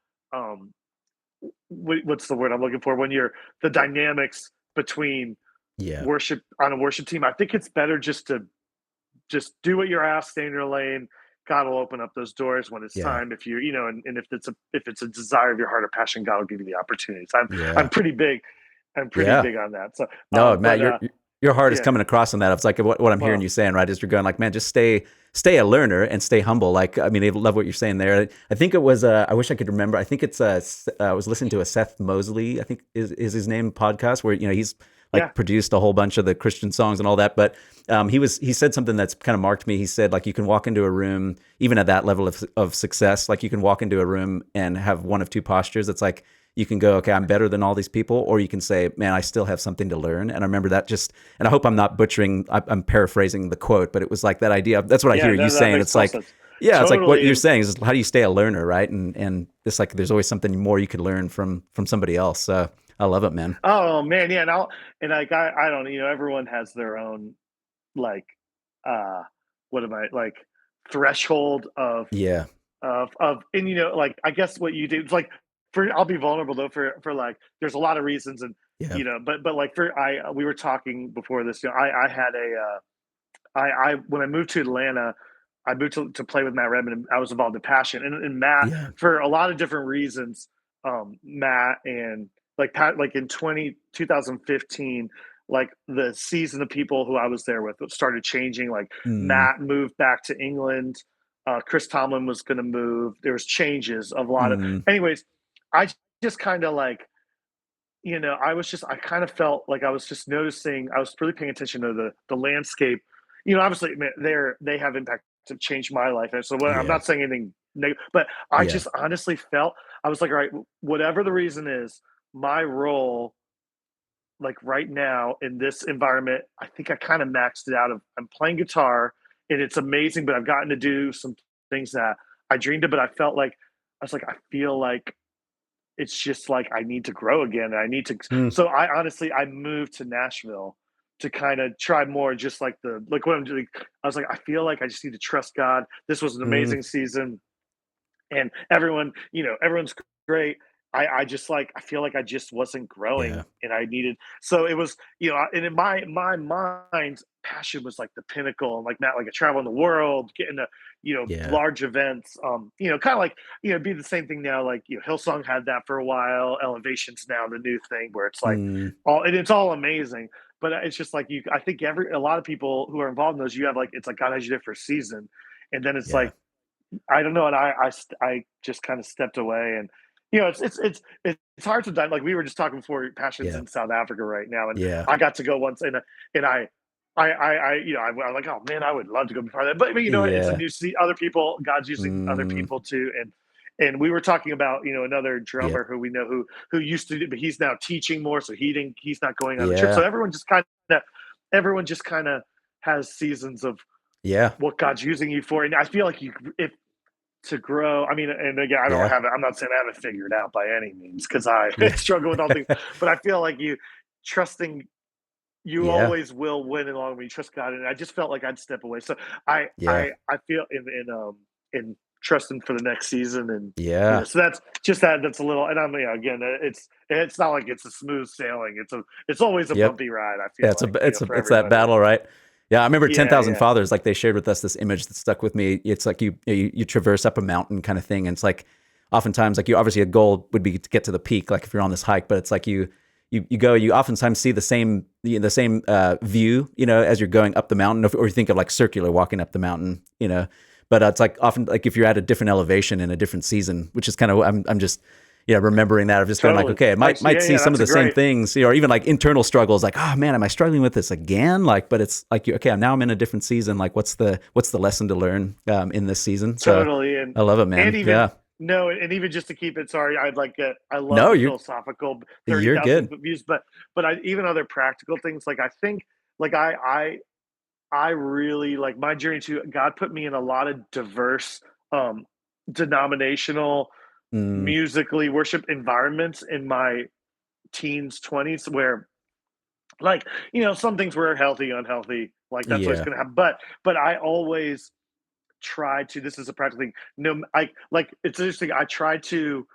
what's the word I'm looking for when you're the dynamics between Yeah. worship on a worship team. I think it's better just do what you're asked, stay in your lane. God will open up those doors when it's Yeah. time. If you, and if it's a desire of your heart or passion, God will give you the opportunities. I'm Yeah. pretty big, I'm pretty Yeah. big on that. So, No, Matt, but your heart is yeah, coming across on that. It's like what I'm hearing well, you saying, right? Is you're going like, man, just stay a learner and stay humble. Like, I mean, I love what you're saying there. I think it was, I wish I could remember. I think it's, I was listening to a Seth Mosley, I think is his name, podcast where, he's yeah, like produced a whole bunch of the Christian songs and all that. But he said something that's kind of marked me. He said, like, you can walk into a room, even at that level of success, like you can walk into a room and have one of two postures. It's like, you can go, okay, I'm better than all these people, or you can say, man, I still have something to learn. And I remember that and I hope I'm not butchering, I'm paraphrasing the quote, but it was like that idea. That's what I yeah, hear you that saying. makes It's total like, sense. yeah, it's like what Totally, you're and saying is how do you stay a learner, right? And it's like there's always something more you could learn from somebody else. So I love it, man. oh man, yeah, and like I don't, everyone has their own like uh what am I like threshold Yeah, and like I guess what you do it's like for I'll be vulnerable though for like there's a lot of reasons and yeah, but like for I we were talking before this I had I when I moved to Atlanta I moved to play with Matt Redman and I was involved in Passion and Matt yeah, for a lot of different reasons Matt and like Pat like in 2015 like the season of people who I was there with started changing like mm, Matt moved back to England. Chris Tomlin was going to move. There was changes of a lot of. mm, Anyways, I just kind of like I kind of felt like I was just noticing. I was really paying attention to the landscape. Obviously, man, they have impact to change my life, and so I'm yeah, not saying anything negative, but I yeah, just honestly felt I was like, all right, whatever the reason is, my role like right now in this environment, I think I kind of maxed it out. I'm playing guitar and it's amazing, but I've gotten to do some things that I dreamed of, but I felt like I was like, I feel like it's just like I need to grow again. I need to mm, so I honestly I moved to Nashville to kind of try more just like what I'm doing. I was like, I feel like I just need to trust God. This was an mm, amazing season and everyone's great. I just like I feel like I just wasn't yeah, growing and I needed so it was and in my mind passion was like the pinnacle and like Matt like a travel in the world getting to yeah, large events kind of like be the same thing now like Hillsong had that for a while Elevation's now the new thing where it's like mm, all and it's all amazing but it's just like I think a lot of people who are involved in those you have like it's like God has you there for a season and then it's yeah, like I don't know, and I just kind of stepped away, and it's hard to like we were just talking before. Passions yeah, in South Africa right now, and yeah, I got to go once, and I'm like, oh man, I would love to go before that, but it's a yeah, new see other people. God's using other mm, people too, and we were talking about another yeah, drummer who we know who used to do, but he's now teaching more, so he's not going on the trip. So yeah, everyone just kind of has seasons of yeah, what God's using you for. And I feel like if to grow, I mean, and again, I don't yeah, have it. I'm not saying I have it figured out by any means because I yeah, struggle with all things. But I feel like trusting, you yeah, always will win along when you trust God. And I just felt like I'd step away. So I yeah, I feel in trusting for the next season, and yeah. so that's just that's a little. And I'm again, it's not like it's a smooth sailing. It's always a Yep. bumpy ride. I Yeah, feel like for it's that everybody. battle, right? Yeah, I remember Ten Yeah, Thousand yeah, Fathers. Like they shared with us this image that stuck with me. It's like you traverse up a mountain kind of thing, and it's like oftentimes like you obviously a goal would be to get to the peak, like if you're on this hike, but it's like you go, you oftentimes see the same view, as you're going up the mountain, or you think of like circular walking up the mountain, But it's like often like if you're at a different elevation in a different season, which is kind of I'm just remembering that of just going like, totally. okay, I might see Yeah, some of that's a the same great. things, or even like internal struggles, like, oh man, am I struggling with this again? Like, but it's like, okay, now I'm in a different season. Like, what's the lesson to learn in this season? So Totally, I love it, and man. even Yeah, no, and even just to keep it, sorry, I'd like I love No, the you're philosophical you're 30,000 good. foot views, but I even other practical things. Like I think, like I really like my journey to God put me in a lot of diverse, um, denominational, Mm, musically worship environments in my teens, 20s, where like some things were healthy, unhealthy, like that's always yeah. going to happen. But I always try to. This is a practical thing. No, I like it's interesting. I try to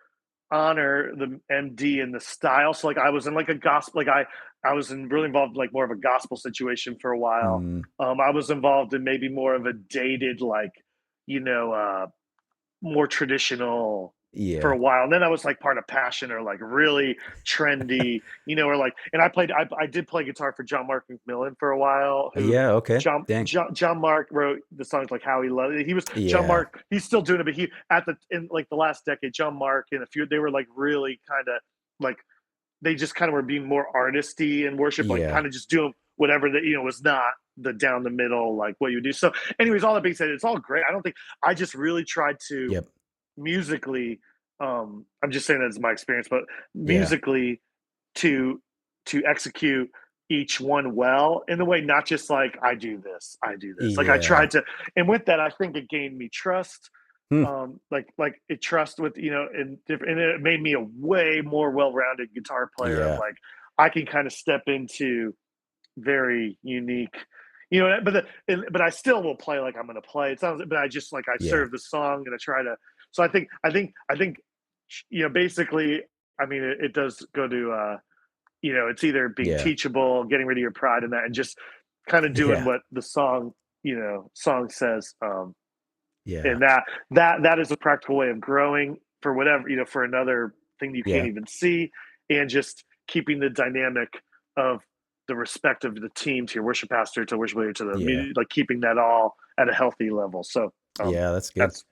honor the MD and the style. So like I was in like a gospel, like I was in really involved like more of a gospel situation for a while. Mm, I was involved in maybe more of a dated like you know more traditional for yeah. a while. And then I was like part of Passion or like really trendy, or like, and I did play guitar for John Mark McMillan for a while, who Yeah, okay. John, Dang. John John Mark wrote the songs like How He Loved It. He was John Yeah. Mark. He's still doing it, but he at the in like the last decade, John Mark and a few they were like really kind of like they just kind of were being more artisty in worship, like Yeah. kind of just doing whatever that was not the down the middle like what you do. So, anyways, all that being said, it's all great. I don't think I just really tried to Yep. musically. I'm just saying that's my experience, but Yeah. musically to execute each one well in the way, not just like I do this. Like I Yeah. tried to, and with that, I think it gained me trust. Hmm. Like it trust with and different, and it made me a way more well-rounded guitar player. Of Yeah. like I can kind of step into very unique, but I still will play like I'm going to play. It sounds, but I just like I Yeah. serve the song and I try to. So I think basically, I mean, it does go to it's either being Yeah. teachable, getting rid of your pride in that, and just kind of doing Yeah. what the song says. Yeah. And that is a practical way of growing for whatever for another thing you can't Yeah. even see, and just keeping the dynamic of the respect of the team to your worship pastor to worship leader to the Yeah. like keeping that all at a healthy level. So Yeah, that's good. that's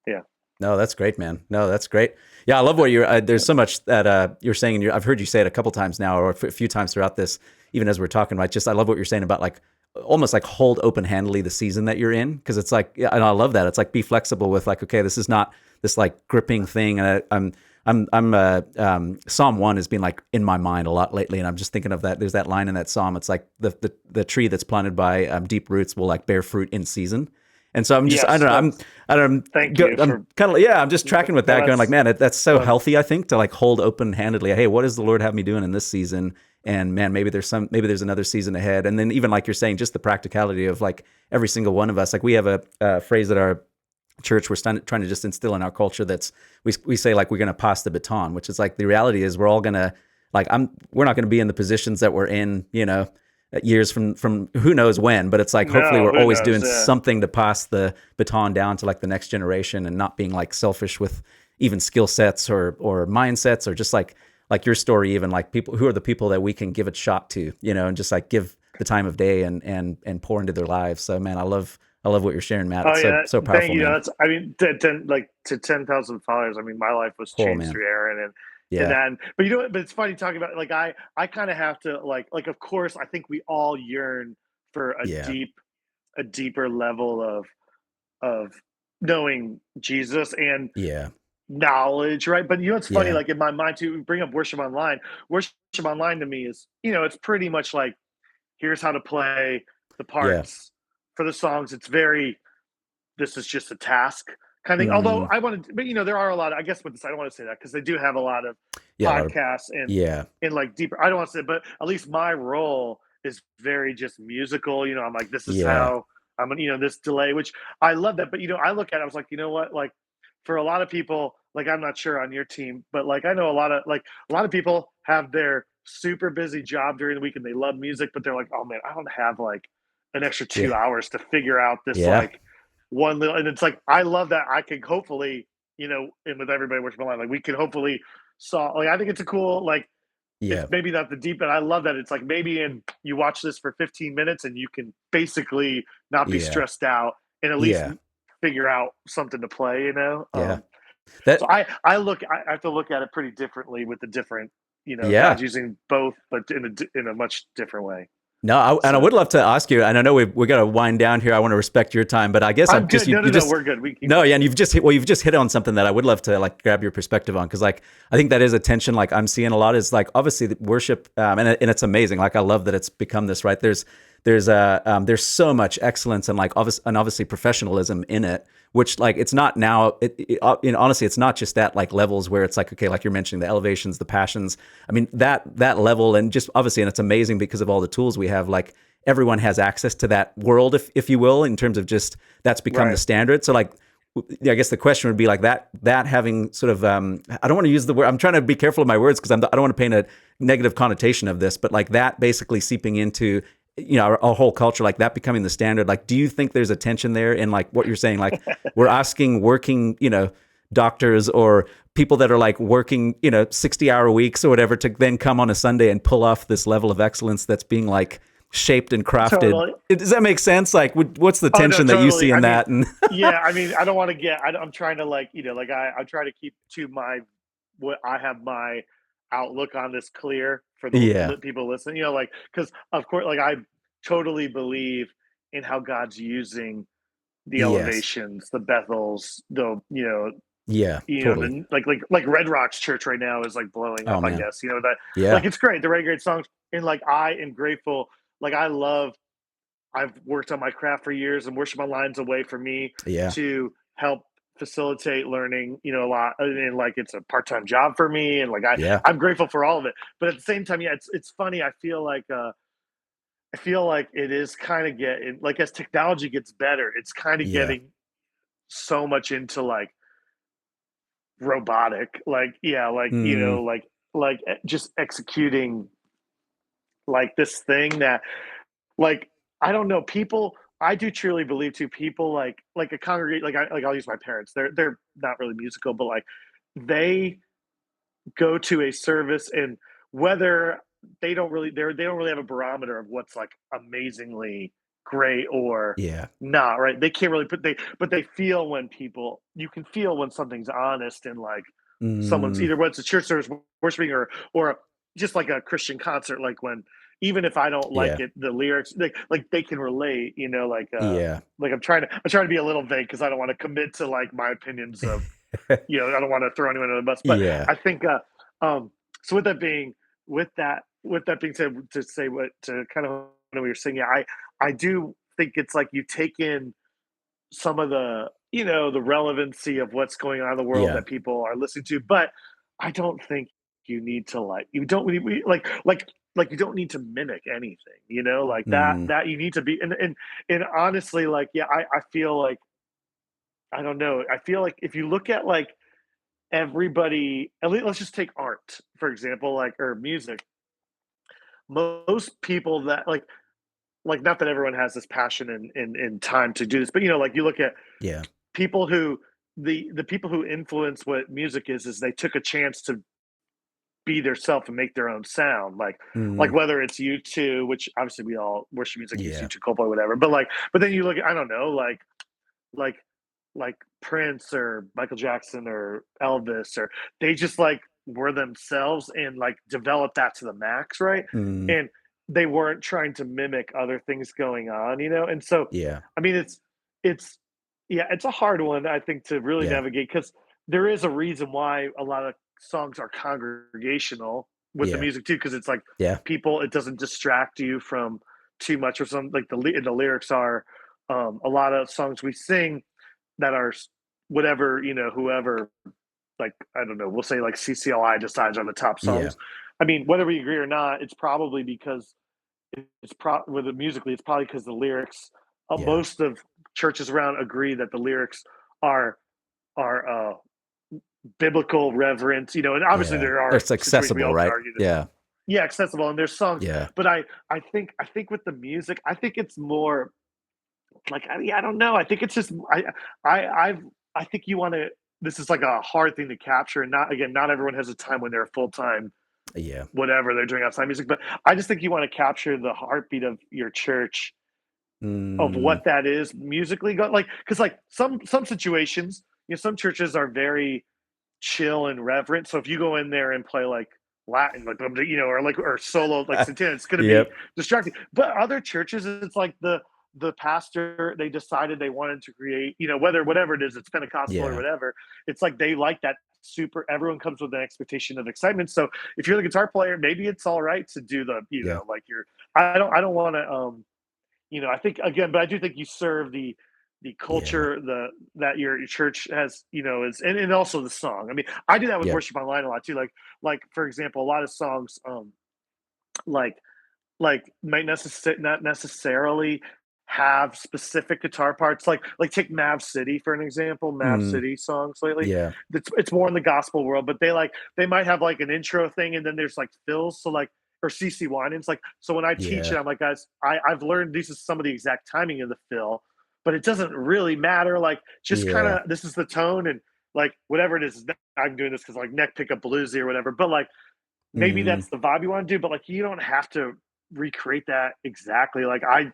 yeah. No, that's great, man. No, that's great. Yeah, I love what you're. There's so much that you're saying. I've heard you say it a couple times now, or a few times throughout this, even as we're talking. Right, just I love what you're saying about like almost like hold open handedly the season that you're in, because it's like, yeah, and I love that. It's like be flexible with like, okay, this is not this like gripping thing, and I'm Psalm 1 has been like in my mind a lot lately, and I'm just thinking of that. There's that line in that psalm. It's like the tree that's planted by deep roots will like bear fruit in season. And so I'm just, I Yes, don't know, that's I don't, thank you I'm for kind of, yeah, I'm just tracking with no, that, going like, man, that's so um, healthy. I think to like hold open handedly, hey, what does the Lord have me doing in this season? And man, maybe there's another season ahead. And then even like you're saying, just the practicality of like every single one of us, like we have a phrase that our church we're trying to just instill in our culture. That's we say like we're going to pass the baton, which is like the reality is we're all going to like we're not going to be in the positions that we're in, years from who knows when, but it's like hopefully no, we're who always knows? doing something to pass the baton down to like the next generation, and not being like selfish with even skill sets or mindsets, or just like your story, even like people who are the people that we can give a shot to, and just like give the time of day and pour into their lives. So man, I love what you're sharing, Matt. Oh It's so yeah, so thank powerful, you. man. That's I mean, to 10,000 followers. I mean, my life was Cool, changed man. through Aaron, and Yeah. then, but but it's funny talking about like I kind of have to like of course I think we all yearn for Yeah. a deeper level of knowing Jesus and Yeah. knowledge, right? But it's funny, Yeah. like in my mind too. Bring up worship online. Worship online to me is it's pretty much like here's how to play the Yeah. parts for the songs. It's very this is just a task kind of thing. Although Mm, I wanted, but there are a lot of, I guess with this, I don't want to say that because they do have a lot of yeah. A lot of, podcasts and yeah. like deeper. I don't want to say, but at least my role is very just musical. I'm like, this is Yeah. how I'm gonna, this delay, which I love that. But I look at it, I was like, you know what, like for a lot of people, like I'm not sure on your team, but like I know a lot of people have their super busy job during the week and they love music, but they're like, oh man, I don't have like an extra Yeah. 2 hours to figure out this Yeah. like one little, and it's like I love that I can hopefully and with everybody working online, like we can hopefully saw like I think it's a cool like it's Yeah. maybe not the deep end. I love that it's like maybe in you watch this for 15 minutes and you can basically not be Yeah. stressed out and at least Yeah. figure out something to play. Yeah. So That, I have to look at it pretty differently with the different yeah. God's using both, but in a much different way. No, and I would So love to ask you, and I know we got to wind down here. I want to respect your time, but I guess I'm I'm just good. No, no, you no, just we're good. We can keep no, going. yeah, and you've just hit on something that I would love to like grab your perspective on because like I think that is a tension like I'm seeing a lot is like obviously the worship and it's amazing. Like I love that it's become this right. There's so much excellence and like obviously professionalism in it, which like it's not now. Honestly, it's not just that like levels where it's like okay, like you're mentioning the elevations, the passions. I mean that level and just obviously, and it's amazing because of all the tools we have. Like everyone has access to that world, if you will, in terms of just that's become the Right. standard. So like I guess the question would be like that having sort of I don't want to use the word. I'm trying to be careful of my words because I don't want to paint a negative connotation of this, but like that basically seeping into our whole culture, like that becoming the standard. Like, do you think there's a tension there in like what you're saying? Like, we're asking working, doctors or people that are like working, 60-hour weeks or whatever to then come on a Sunday and pull off this level of excellence that's being like shaped and crafted. Totally. Does that make sense? Like, what's the Oh no, tension that you see totally. I in mean, that? And yeah. I mean, I don't want to get. I'm trying to like like I try to keep to my what I have my outlook on this clear for the yeah, people listening. Like because of course, like I totally believe in how God's using the yes, elevations, the Bethels, the yeah, totally. like Red Rocks Church right now is like blowing up. Oh I man, guess that like yeah, it's great. They're writing great songs, and like I am grateful. Like I love. I've worked on my craft for years, and worship online's a way for me yeah, to help facilitate learning. A lot, and like it's a part time job for me, and like yeah, I'm grateful for all of it. But at the same time, yeah, it's funny. I feel like it is kind of getting like as technology gets better, it's kind of yeah. getting so much into like robotic, like yeah, like Mm, just executing like this thing that like I don't know people. I do truly believe too. People like a congregate like I'll use my parents. They're not really musical, but like they go to a service and whether they don't really have a barometer of what's like amazingly great or yeah. not, right? They can't really but they feel when people you can feel when something's honest and like someone's Mm, either what's a church service worshiping or just like a Christian concert, like when even if I don't like yeah, it, the lyrics like they can relate, yeah, like I'm trying to be a little vague because I don't want to commit to like my opinions of I don't want to throw anyone under the bus, but yeah, I think so with that being said, to say what to kind of what you're saying, yeah, I do think it's like you take in some of the the relevancy of what's going on in the world yeah. that people are listening to, but I don't think you need to like you don't like you don't need to mimic anything, like Mm, that you need to be and honestly like yeah, I feel like I don't know. I feel like if you look at like everybody at least let's just take art for example like or music most people that like not that everyone has this passion and time to do this but like you look at yeah. people who the people who influence what music is they took a chance to be their self and make their own sound like Mm, whether it's U2 which obviously we all worship music use yeah, U2 Coldplay whatever but then you look at I don't know like like Prince or Michael Jackson or Elvis or they just like were themselves and like developed that to the max, right? mm, And they weren't trying to mimic other things going on, And so yeah, I mean it's yeah, it's a hard one I think to really yeah, navigate because there is a reason why a lot of songs are congregational with the yeah, music too, because it's like yeah, people it doesn't distract you from too much or some like the lyrics are a lot of songs we sing that are whatever whoever like I don't know we'll say like CCLI decides are the top yeah, songs. I mean whether we agree or not it's probably because it's with it musically it's probably because the lyrics yeah, most of churches around agree that the lyrics are are biblical reverence and obviously yeah. there are It's situations we accessible, all could right? argue that Yeah, yeah accessible and there's songs yeah, but I think with the music I think it's more like, I don't know. I think it's just I I've I think you want to. This is like a hard thing to capture, and not again. Not everyone has a time when they're full time yeah, whatever they're doing outside music. But I just think you want to capture the heartbeat of your church of mm, what that is musically. Like because like some situations, some churches are very chill and reverent. So if you go in there and play like Latin, like, or solo like Santana. It's going to be Yep. distracting. But other churches, it's like the pastor, they decided they wanted to create, whatever it is, it's Pentecostal or Yeah. whatever. It's like they like that super. Everyone comes with an expectation of excitement. So if you're the guitar player, maybe it's all right to do the, Yeah. like you're. I don't want to I think again, but I do think you serve the Yeah. culture that your church has, is, and also the song. I mean, I do that with Yep. worship online a lot too. Like for example, a lot of songs like might not necessarily have specific guitar parts. Like take Mav City for an example. Mav Mm, City songs lately. yeah. It's more in the gospel world, but they might have like an intro thing, and then there's like fills. So like or CC Winans. Like so when I teach it, Yeah. I'm like, guys, I've learned this is some of the exact timing of the fill, but it doesn't really matter. Like just kind Yeah. of this is the tone and like whatever it is. I'm doing this because like neck pickup bluesy or whatever. But like maybe Hmm. that's the vibe you want to do, but like you don't have to recreate that exactly. Like like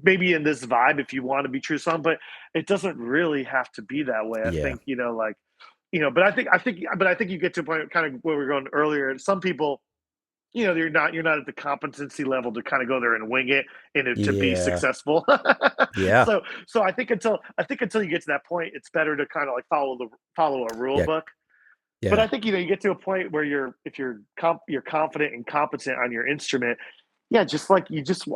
maybe in this vibe if you want to be true to song, but it doesn't really have to be that way. I Yeah. think, like, but I think you get to a point kind of where we are going earlier. And some people, you're not at the competency level to kind of go there and wing it and to be Yeah. successful. Yeah. So I think until you get to that point, it's better to kind of like follow a rule Yeah. book. But I Yeah. think you get to a point where if you're confident and competent on your instrument, yeah, just like you just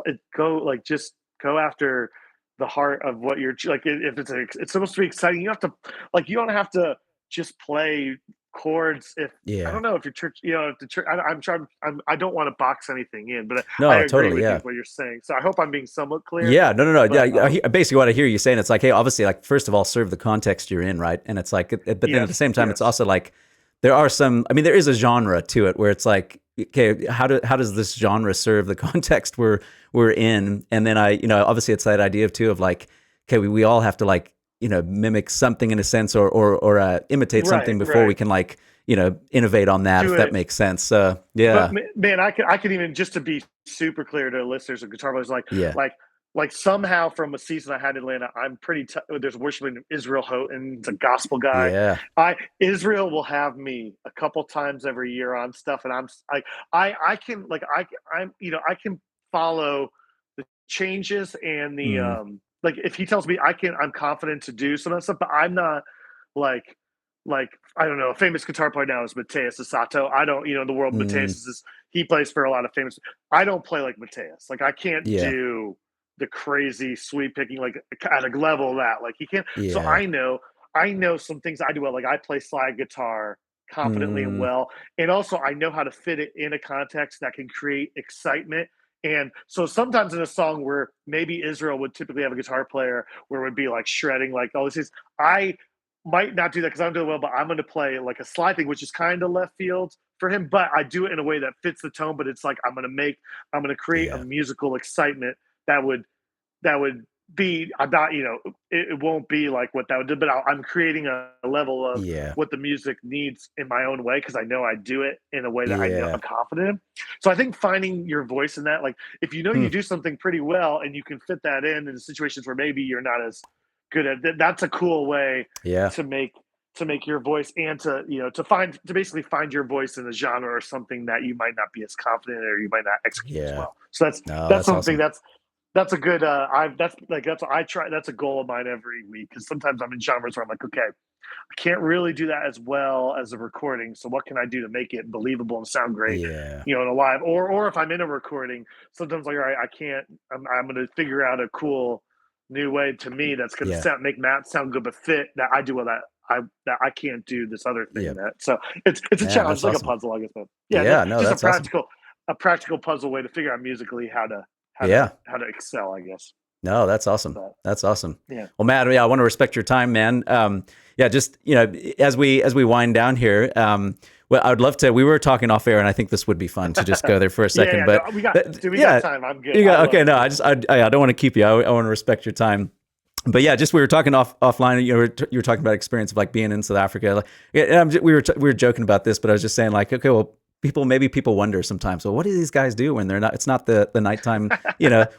just go after the heart of what you're like. If it's supposed to be exciting, you don't have to just play chords. If I Yeah. don't know if your church, if the church, I'm trying. I don't want to box anything in, but I No, agree totally. with you Yeah. with what you're saying. So I hope I'm being somewhat clear. Yeah, no, no, no. But Yeah, basically what I hear you saying, it's like, hey, obviously, like, first of all, serve the context you're in, right? And it's like, but then at the yes, same time, it's yes, also like, there are some. I mean, there is a genre to it where it's like, okay, how does this genre serve the context we're in? And then obviously, it's that idea of too of like, okay, we all have to like, mimic something in a sense, or imitate right, something before we right. can like, innovate on that, if Do that it. makes sense. But Yeah, man, I could even just to be super clear to listeners of guitar players, yeah, like somehow from a season I had in Atlanta, I'm pretty. There's worshiping Israel Houghton, it's a gospel guy. yeah, Israel will have me a couple times every year on stuff, and I can I can follow the changes and the mm, like if he tells me I'm confident to do some of that stuff, but I'm not like like I don't know, a famous guitar player now is Mateus Asato. I don't, in the world, mm, he plays for a lot of famous. I don't play like Mateus. Like I can't yeah, do the crazy sweep picking like at a level of that. Like he can't. So yeah, I know some things I do well. Like I play slide guitar confidently and mm, well, and also I know how to fit it in a context that can create excitement. And so sometimes in a song where maybe Israel would typically have a guitar player where it would be like shredding, like all this is, I might not do that because I'm doing well, but I'm going to play like a slide thing, which is kind of left field for him. But I do it in a way that fits the tone. But it's like I'm going to create a yeah, musical excitement that would be about it won't be like what that would do, but I'm creating a level of yeah, what the music needs in my own way because I know I do it in a way that I know yeah. I'm confident in. So I think finding your voice in that, like if you know Hmm. you do something pretty well and you can fit that in situations where maybe you're not as good at it, that's a cool way Yeah. to make your voice and to to basically find your voice in a genre or something that you might not be as confident in or you might not execute as Yeah. well. So that's No, that's that's something awesome. that's a good I've that's what I try, that's a goal of mine every week because sometimes I'm in genres where I'm like, okay, I can't really do that as well as a recording. So what can I do to make it believable and sound great, Yeah. in a live or if I'm in a recording, sometimes like, all right, I can't, I'm gonna figure out a cool new way to me that's gonna Yeah. make Matt sound good but fit that I do well that I can't do this other thing Yeah. that so it's a Man, challenge, that's like a awesome. puzzle, I guess. But yeah, Yeah, no, just that's awesome. a practical puzzle way to figure out musically how to Yeah. excel, I guess. No, that's awesome. But That's awesome. yeah. Well, Matt, yeah, I want to respect your time, man. Yeah, just as we wind down here, well, I would love to. We were talking off air, and I think this would be fun to just go there for a Yeah, second. yeah, no, But we got yeah, time. I'm good. you I got love okay. it. No, I don't want to keep you. I want to respect your time. But yeah, just we were talking offline. You were talking about experience of like being in South Africa. Like, yeah, and we were joking about this, but I was just saying like, okay, well, maybe people wonder sometimes, well, what do these guys do when they're not? It's not the nighttime,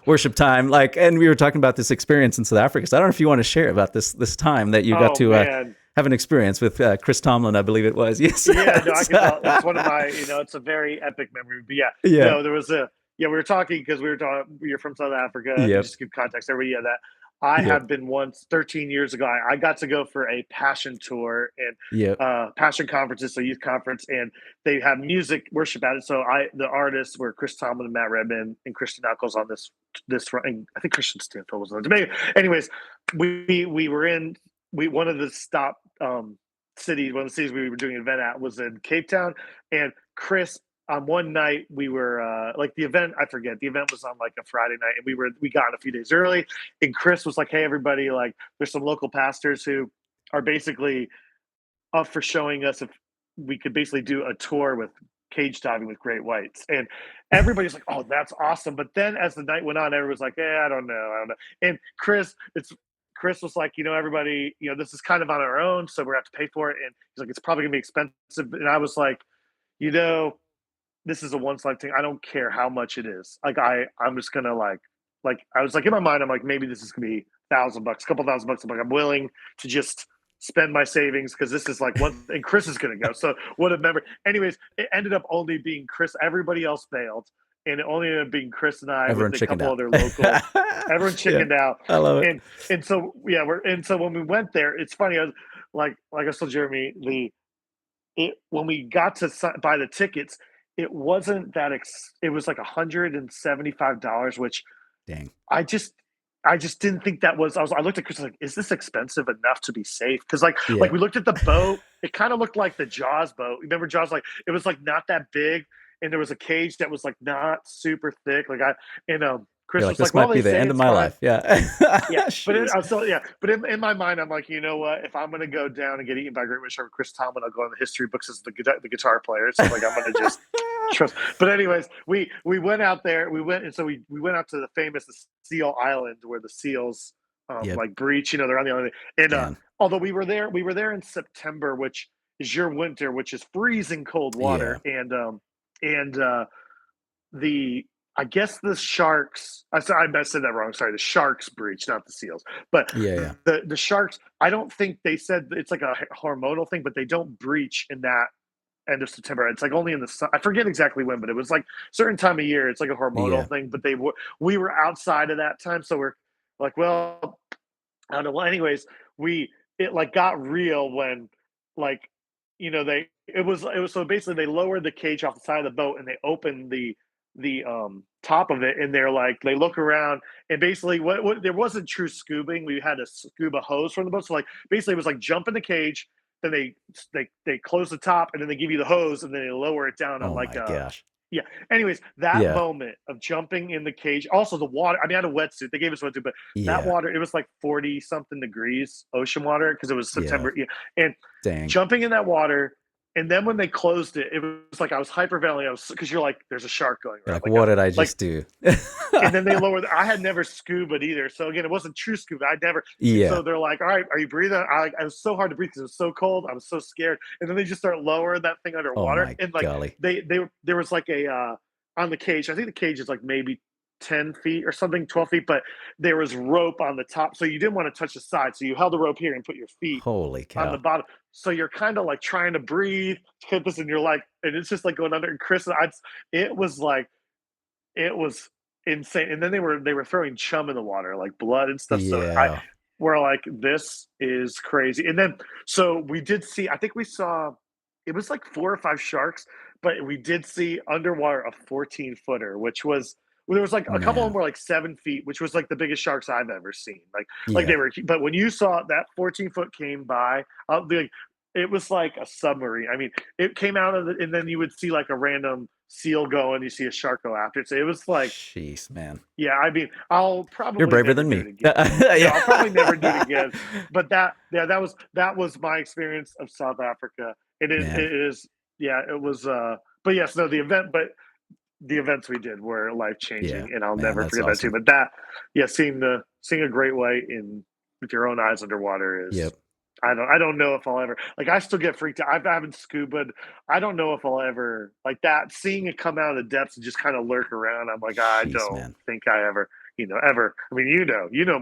worship time. Like, and we were talking about this experience in South Africa. So I don't know if you want to share about this time that you got Oh to man. have an experience with Chris Tomlin, I believe it was. Yes. Yeah, no, I can tell. It's one of my, it's a very epic memory. But yeah, Yeah. no, there was a, yeah, we were talking because we were talking, you're from South Africa. Yep. Just to give context, everybody, yeah, that I Yep. have been once 13 years ago. I got to go for a passion tour and Yep. passion conferences, so youth conference, and they have music worship at it. So the artists were Chris Tomlin and Matt Redman and Christian Eccles on this and I think Christian Stanfield was on it. Anyways, we were in one of the stop cities, one of the cities we were doing an event at was in Cape Town. And Chris, on one night we were like the event, I forget, the event was on like a Friday night, and we got a few days early. And Chris was like, hey everybody, like there's some local pastors who are basically up for showing us if we could basically do a tour with cage diving with great whites. And everybody's like, oh, that's awesome. But then as the night went on, everyone's like, I don't know, I don't know. And Chris was like, everybody, this is kind of on our own, so we're gonna have to pay for it. And he's like, it's probably gonna be expensive. And I was like, you know, this is a once lifetime thing. I don't care how much it is. Like I'm just gonna like I was like in my mind, I'm like, maybe this is gonna be $1,000, a couple $1,000. I'm like, I'm willing to just spend my savings because this is like one, and Chris is gonna go. So what a member. Anyways, it ended up only being Chris. Everybody else bailed, and it only ended up being Chris and I Everyone with a chickened couple out. other local. Everyone Yeah. chickened out, I love it. and so yeah, so when we went there, it's funny. I was like I told Jeremy, when we got to buy the tickets, it wasn't that it was like $175, which Dang. I just I just didn't think that was. I looked at Chris like, is this expensive enough to be safe? Because like Yeah. we looked at the boat, it kind of looked like the Jaws boat. Remember Jaws? Like it was like not that big, and there was a cage that was like not super thick. Like You're Chris like, was like, this well, might they be the say end of it's my fine. life. Yeah. Yeah, Jeez. I'm still yeah, but in my mind, I'm like, you know what? If I'm gonna go down and get eaten by a great white shark, Chris Tomlin, I'll go in the history books as the guitar player. So like, I'm gonna just trust. But anyways, we went out there. We went, and so we went out to the famous Seal Island where the seals Yep. like breach. They're on the island. And Man. although we were there in September, which is your winter, which is freezing cold Yeah. water, and the I guess the sharks. I said that wrong. Sorry, the sharks breach, not the seals. But Yeah. Yeah. the sharks. I don't think they said it's like a hormonal thing, but they don't breach in that end of September. It's like only in the I forget exactly when, but it was like certain time of year. It's like a hormonal Yeah. thing. But we were outside of that time, so we're like, well, I don't know. Well, anyways, it like got real when like they it was so basically they lowered the cage off the side of the boat and they opened the top of it, and they look around, and basically what there wasn't true scoobing. We had a scuba hose from the boat, so like basically it was like jump in the cage, then they close the top, and then they give you the hose, and then they lower it down on Oh like my a gosh. yeah. Anyways, that Yeah. moment of jumping in the cage, also the water. I mean, I had a wetsuit. They gave us wetsuit, but that Yeah. water, it was like 40 something degrees ocean water because it was Yeah. September. Yeah. And Dang. jumping in that water, and then when they closed it, it was like I was hyperventilating. I was because you're like, there's a shark going You're around. like, what did I Like just do? and then they lowered. I had never scuba either, so again, it wasn't true scuba. I'd never. Yeah. So they're like, "All right, are you breathing?" I was so hard to breathe because it was so cold. I was so scared, and then they just start lowering that thing Oh underwater, my and like golly. they there was like a on the cage. I think the cage is like maybe 10 feet or something, 12 feet, but there was rope on the top, so you didn't want to touch the side. So you held the rope here and put your feet Holy on the cow. bottom. So you're kind of like trying to breathe, hit this, and you're like, and it's just like going under. And Chris, it was like it was insane. And then they were throwing chum in the water, like blood and stuff. So Yeah. we're like, this is crazy. And then so we did see, I think we saw it was like 4 or 5 sharks, but we did see underwater a 14 footer, which was there was like a couple of them Man. were like 7 feet, which was like the biggest sharks I've ever seen. Like they Yeah. were, but when you saw that 14-foot came by, I'll be like, it was like a submarine. I mean, it came out of and then you would see like a random seal go and you see a shark go after it. So it was like, Jeez, man. yeah, I mean, I'll You're probably braver never than do me. it again. No, I'll probably never do it Yeah. again. But that was my experience of South Africa. Man. It is yeah, it was but yes, no, the events we did were life Yeah. changing, and I'll Man, never that's forget that too. awesome. But yeah, seeing a great white in with your own eyes underwater is Yep. I don't know if I'll ever like I still get freaked out. I haven't scuba. I don't know if I'll ever like that. Seeing it come out of the depths and just kind of lurk around. I'm like, I Jeez, don't man. think I ever ever. I mean,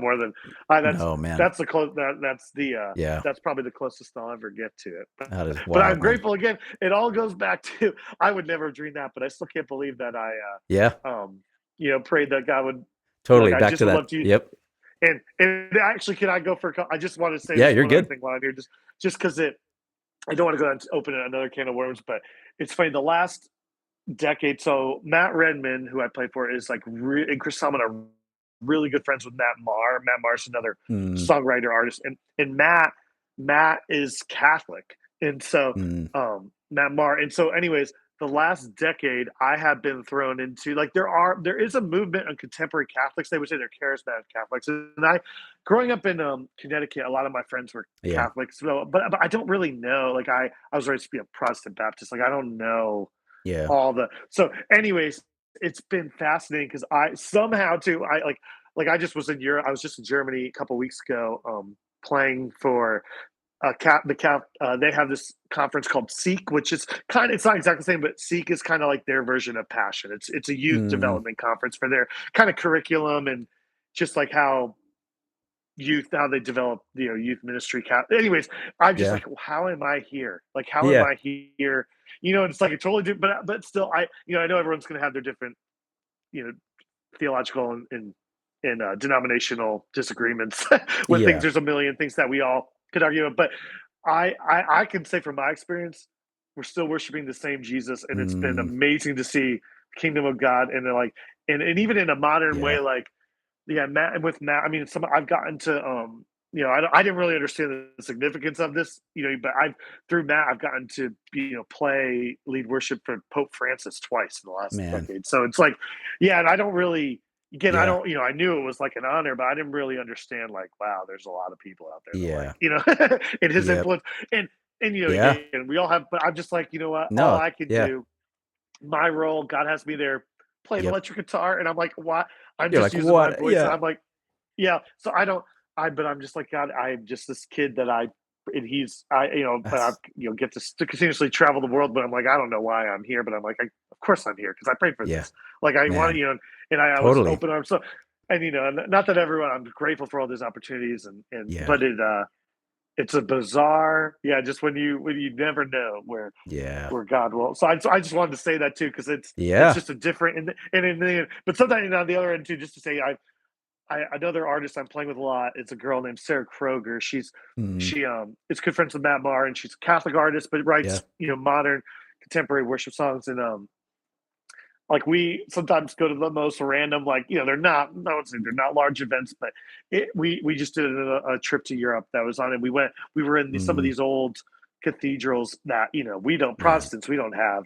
more than I. No, man. That's the close. That's the Yeah. that's probably the closest I'll ever get to it. That is But I'm wild, man. grateful again. It all goes back to I would never have dreamed that, but I still can't believe that I Yeah. prayed that God would like Totally. I Back just to would that. love to. Yep. And actually, can I go for? I just want to say Yeah, this you're one other good. thing while I'm here, just because it. I don't want to go and open another can of worms, but it's funny. The last decade, so Matt Redman, who I play for, is like and Chris Salmon are really good friends with Matt Marr. Matt Marr's another Mm, songwriter artist, and Matt is Catholic, and so mm, Matt Marr, and so anyways, the last decade I have been thrown into like there is a movement on contemporary Catholics. They would say they're charismatic Catholics, and I, growing up in Connecticut, a lot of my friends were yeah. Catholics, so, but I don't really know. Like I was raised to be a Protestant Baptist. Like I don't know Yeah. all the so anyways it's been fascinating because I somehow too I just was in Europe. I was just in Germany a couple weeks ago playing for they have this conference called Seek, which is kind of it's not exactly the same, but Seek is kind of like their version of Passion. It's a youth Mm, development conference for their kind of curriculum and just like how they develop youth ministry anyways. I'm just yeah. like, well, how am I here? Like how am Yeah. I here? It's like a totally different, but still I know everyone's going to have their different you know theological and denominational disagreements with things. Yeah. There's a million things that we all could argue about, but I can say from my experience, we're still worshiping the same Jesus, and it's been Mm, amazing to see the kingdom of God, and then like and even in a modern way, yeah. like yeah, Matt. I mean, some I've gotten to I didn't really understand the significance of this, but I've through Matt I've gotten to play lead worship for Pope Francis twice in the last Man. decade. So it's like, yeah, and I don't really again I Yeah. don't I knew it was like an honor, but I didn't really understand like wow, there's a lot of people out there that like Yeah. in his Yep. influence and Yeah. again we all have, but I'm just like what all No. I can Yeah. do my role, God has me there playing Yep. electric guitar, and I'm like, what? I'm You're just like, using my what? voice, and Yeah. I'm like, yeah. So I don't, but I'm just like, God, I'm just this kid that and but I, That's, get to continuously travel the world, but I'm like, I don't know why I'm here, but I'm like, of course I'm here because I prayed for yeah. this. Like I want Man. and I was Totally. open arms. So, and not that everyone, I'm grateful for all these opportunities, Yeah. but it's a bizarre, yeah, just when you never know Yeah. where God will. So I just wanted to say that too because it's Yeah. just a different and in the but sometimes on the other end too, just to say I another artist I'm playing with a lot. It's a girl named Sarah Kroger. Mm, She is good friends with Matt Marr, and she's a Catholic artist, but yeah. writes modern contemporary worship songs. And like we sometimes go to the most random, like they're not no one's they're not large events, but we just did a trip to Europe that was on, and we were in some of Mm, these old cathedrals that we don't man. Protestants we don't have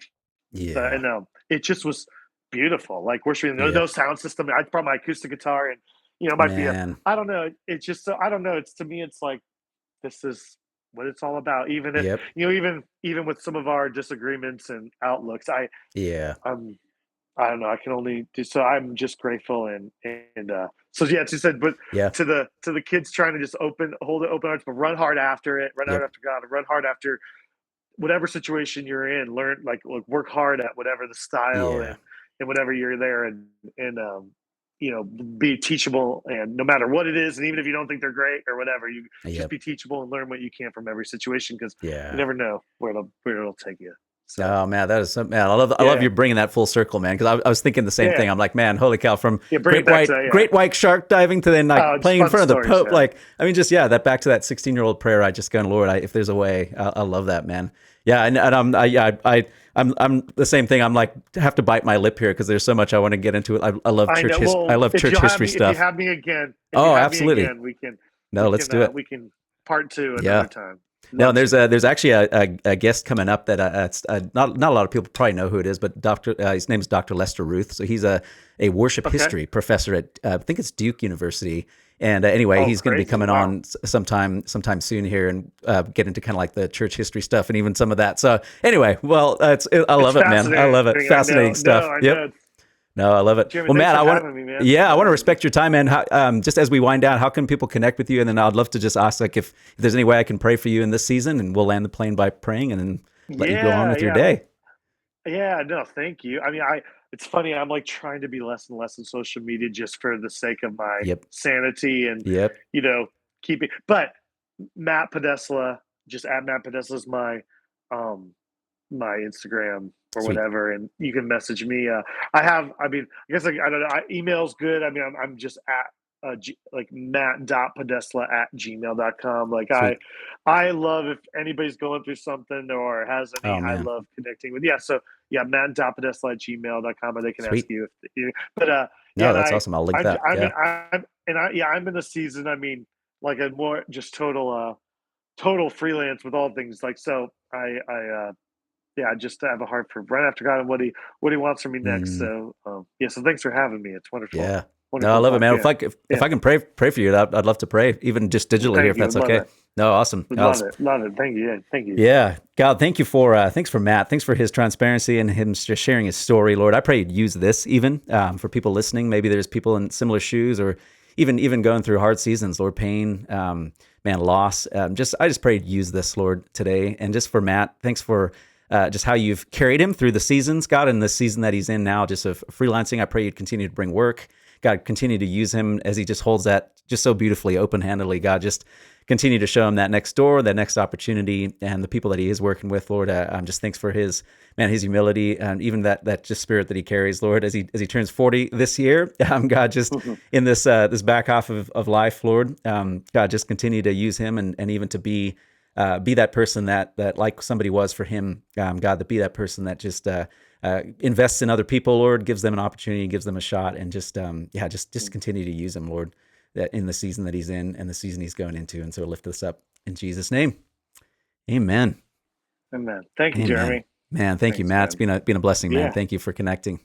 Yeah. and it just was beautiful, like worshiping. Yeah. No sound system. I brought my acoustic guitar, and it might be a. Man. I don't know. It's just so I don't know. It's to me, it's like this is what it's all about. Even if Yep. even with some of our disagreements and outlooks, Yeah. I'm I don't know. I can only do so. I'm just grateful and so yeah. She said, but Yeah. to the kids trying to just hold it open arms, but run hard after it. Run hard Yep. after God. And run hard after whatever situation you're in. Learn like work hard at whatever the style Yeah. and whatever you're there and be teachable, and no matter what it is, and even if you don't think they're great or whatever, you just Yep. be teachable and learn what you can from every situation because you Yeah. never know where it'll take you. So Oh man, that is some man. I love yeah, you bringing that full circle, man. Because I was thinking the same yeah, thing. I'm like, man, holy cow! From yeah. Bring it back to that. Yeah. great white shark diving to then like Just playing in fun front of the stories. Pope. Yeah. Like, I mean, just yeah, that back to that 16-year-old prayer. I just going, Lord, if there's a way, I love that, man. Yeah, and I'm the same thing. I'm like have to bite my lip here because there's so much I want to get into it. I love I know. I Well, love church history if you stuff. have me again, Oh, absolutely. we No, let's can do it. we can part two Yeah. another time. No, Love and to. there's actually a guest coming up that it's, not a lot of people probably know who it is, but his name is Dr. Lester Ruth. So he's a worship Okay. history professor at I think it's Duke University. And anyway, Oh, he's going to be crazy! coming Wow. on sometime soon here and get into kind of like the church history stuff and even some of that. So anyway, well, I It's love it, man. I love it. fascinating. I know. Fascinating No, stuff. I Yep. know. No, I love it. Jeremy, Well, thanks Matt, for having me, man. I want to respect your time, man. How, just as we wind down, how can people connect with you? And then I'd love to just ask, like, if there's any way I can pray for you in this season, and we'll land the plane by praying, and then let you go on Yeah, with your yeah. day. Yeah, no, thank you. I mean, it's funny. I'm like trying to be less and less on social media just for the sake of my Yep. sanity and, Yep. you know, keeping. But Matt Podesla, just at Matt Podesla is um, my Instagram or Sweet. whatever, and you can message me. I mean, I guess I don't know. Email's good. I mean, I'm just at like matt.podesla at gmail.com. Like Sweet. I love if anybody's going through something or has any, Oh I man. love connecting with. Yeah. So yeah, matt.podesla at gmail.com, or they can ask Sweet. you if you, but, yeah, No, and that's awesome. I'll link I'm, that. I'm, Yeah. I'm, and I, yeah, I'm in a season. I mean, like a more just total freelance with all things like so yeah, I just have a heart for right after God and what he wants from me next. Mm. So yeah, so thanks for having me. It's wonderful, Yeah. No, I wonderful love it, talk. man. Yeah, If yeah. I can pray for you, I'd love to pray, even just digitally here, Thank if you. that's Would love okay. it. No, awesome. Would No, love it. Love it. Thank you. Yeah, thank you. yeah, God, thank you for thanks for Matt. Thanks for his transparency and him just sharing his story, Lord. I pray you'd use this even for people listening. Maybe there's people in similar shoes, or even going through hard seasons, Lord, pain, man, loss. I just pray you'd use this, Lord, today, and just for Matt. Thanks for just how you've carried him through the seasons, God, in the season that he's in now, just of freelancing. I pray you'd continue to bring work. God, continue to use him as he just holds that just so beautifully, open-handedly. God, just continue to show him that next door, that next opportunity, and the people that he is working with, Lord. Just thanks for his humility, and even that just spirit that he carries, Lord, as he turns 40 this year. God, just in this back half of life, Lord, God, just continue to use him and even to be that person that like somebody was for him, God, to be that person that just invests in other people, Lord, gives them an opportunity, gives them a shot, and just continue to use him, Lord, that in the season that he's in and the season he's going into. And so lift this up in Jesus' name. Amen. Amen. Thank you, Amen. Jeremy. Man, thank you, Thanks, Matt. It's man. been a blessing, man. Yeah. Thank you for connecting.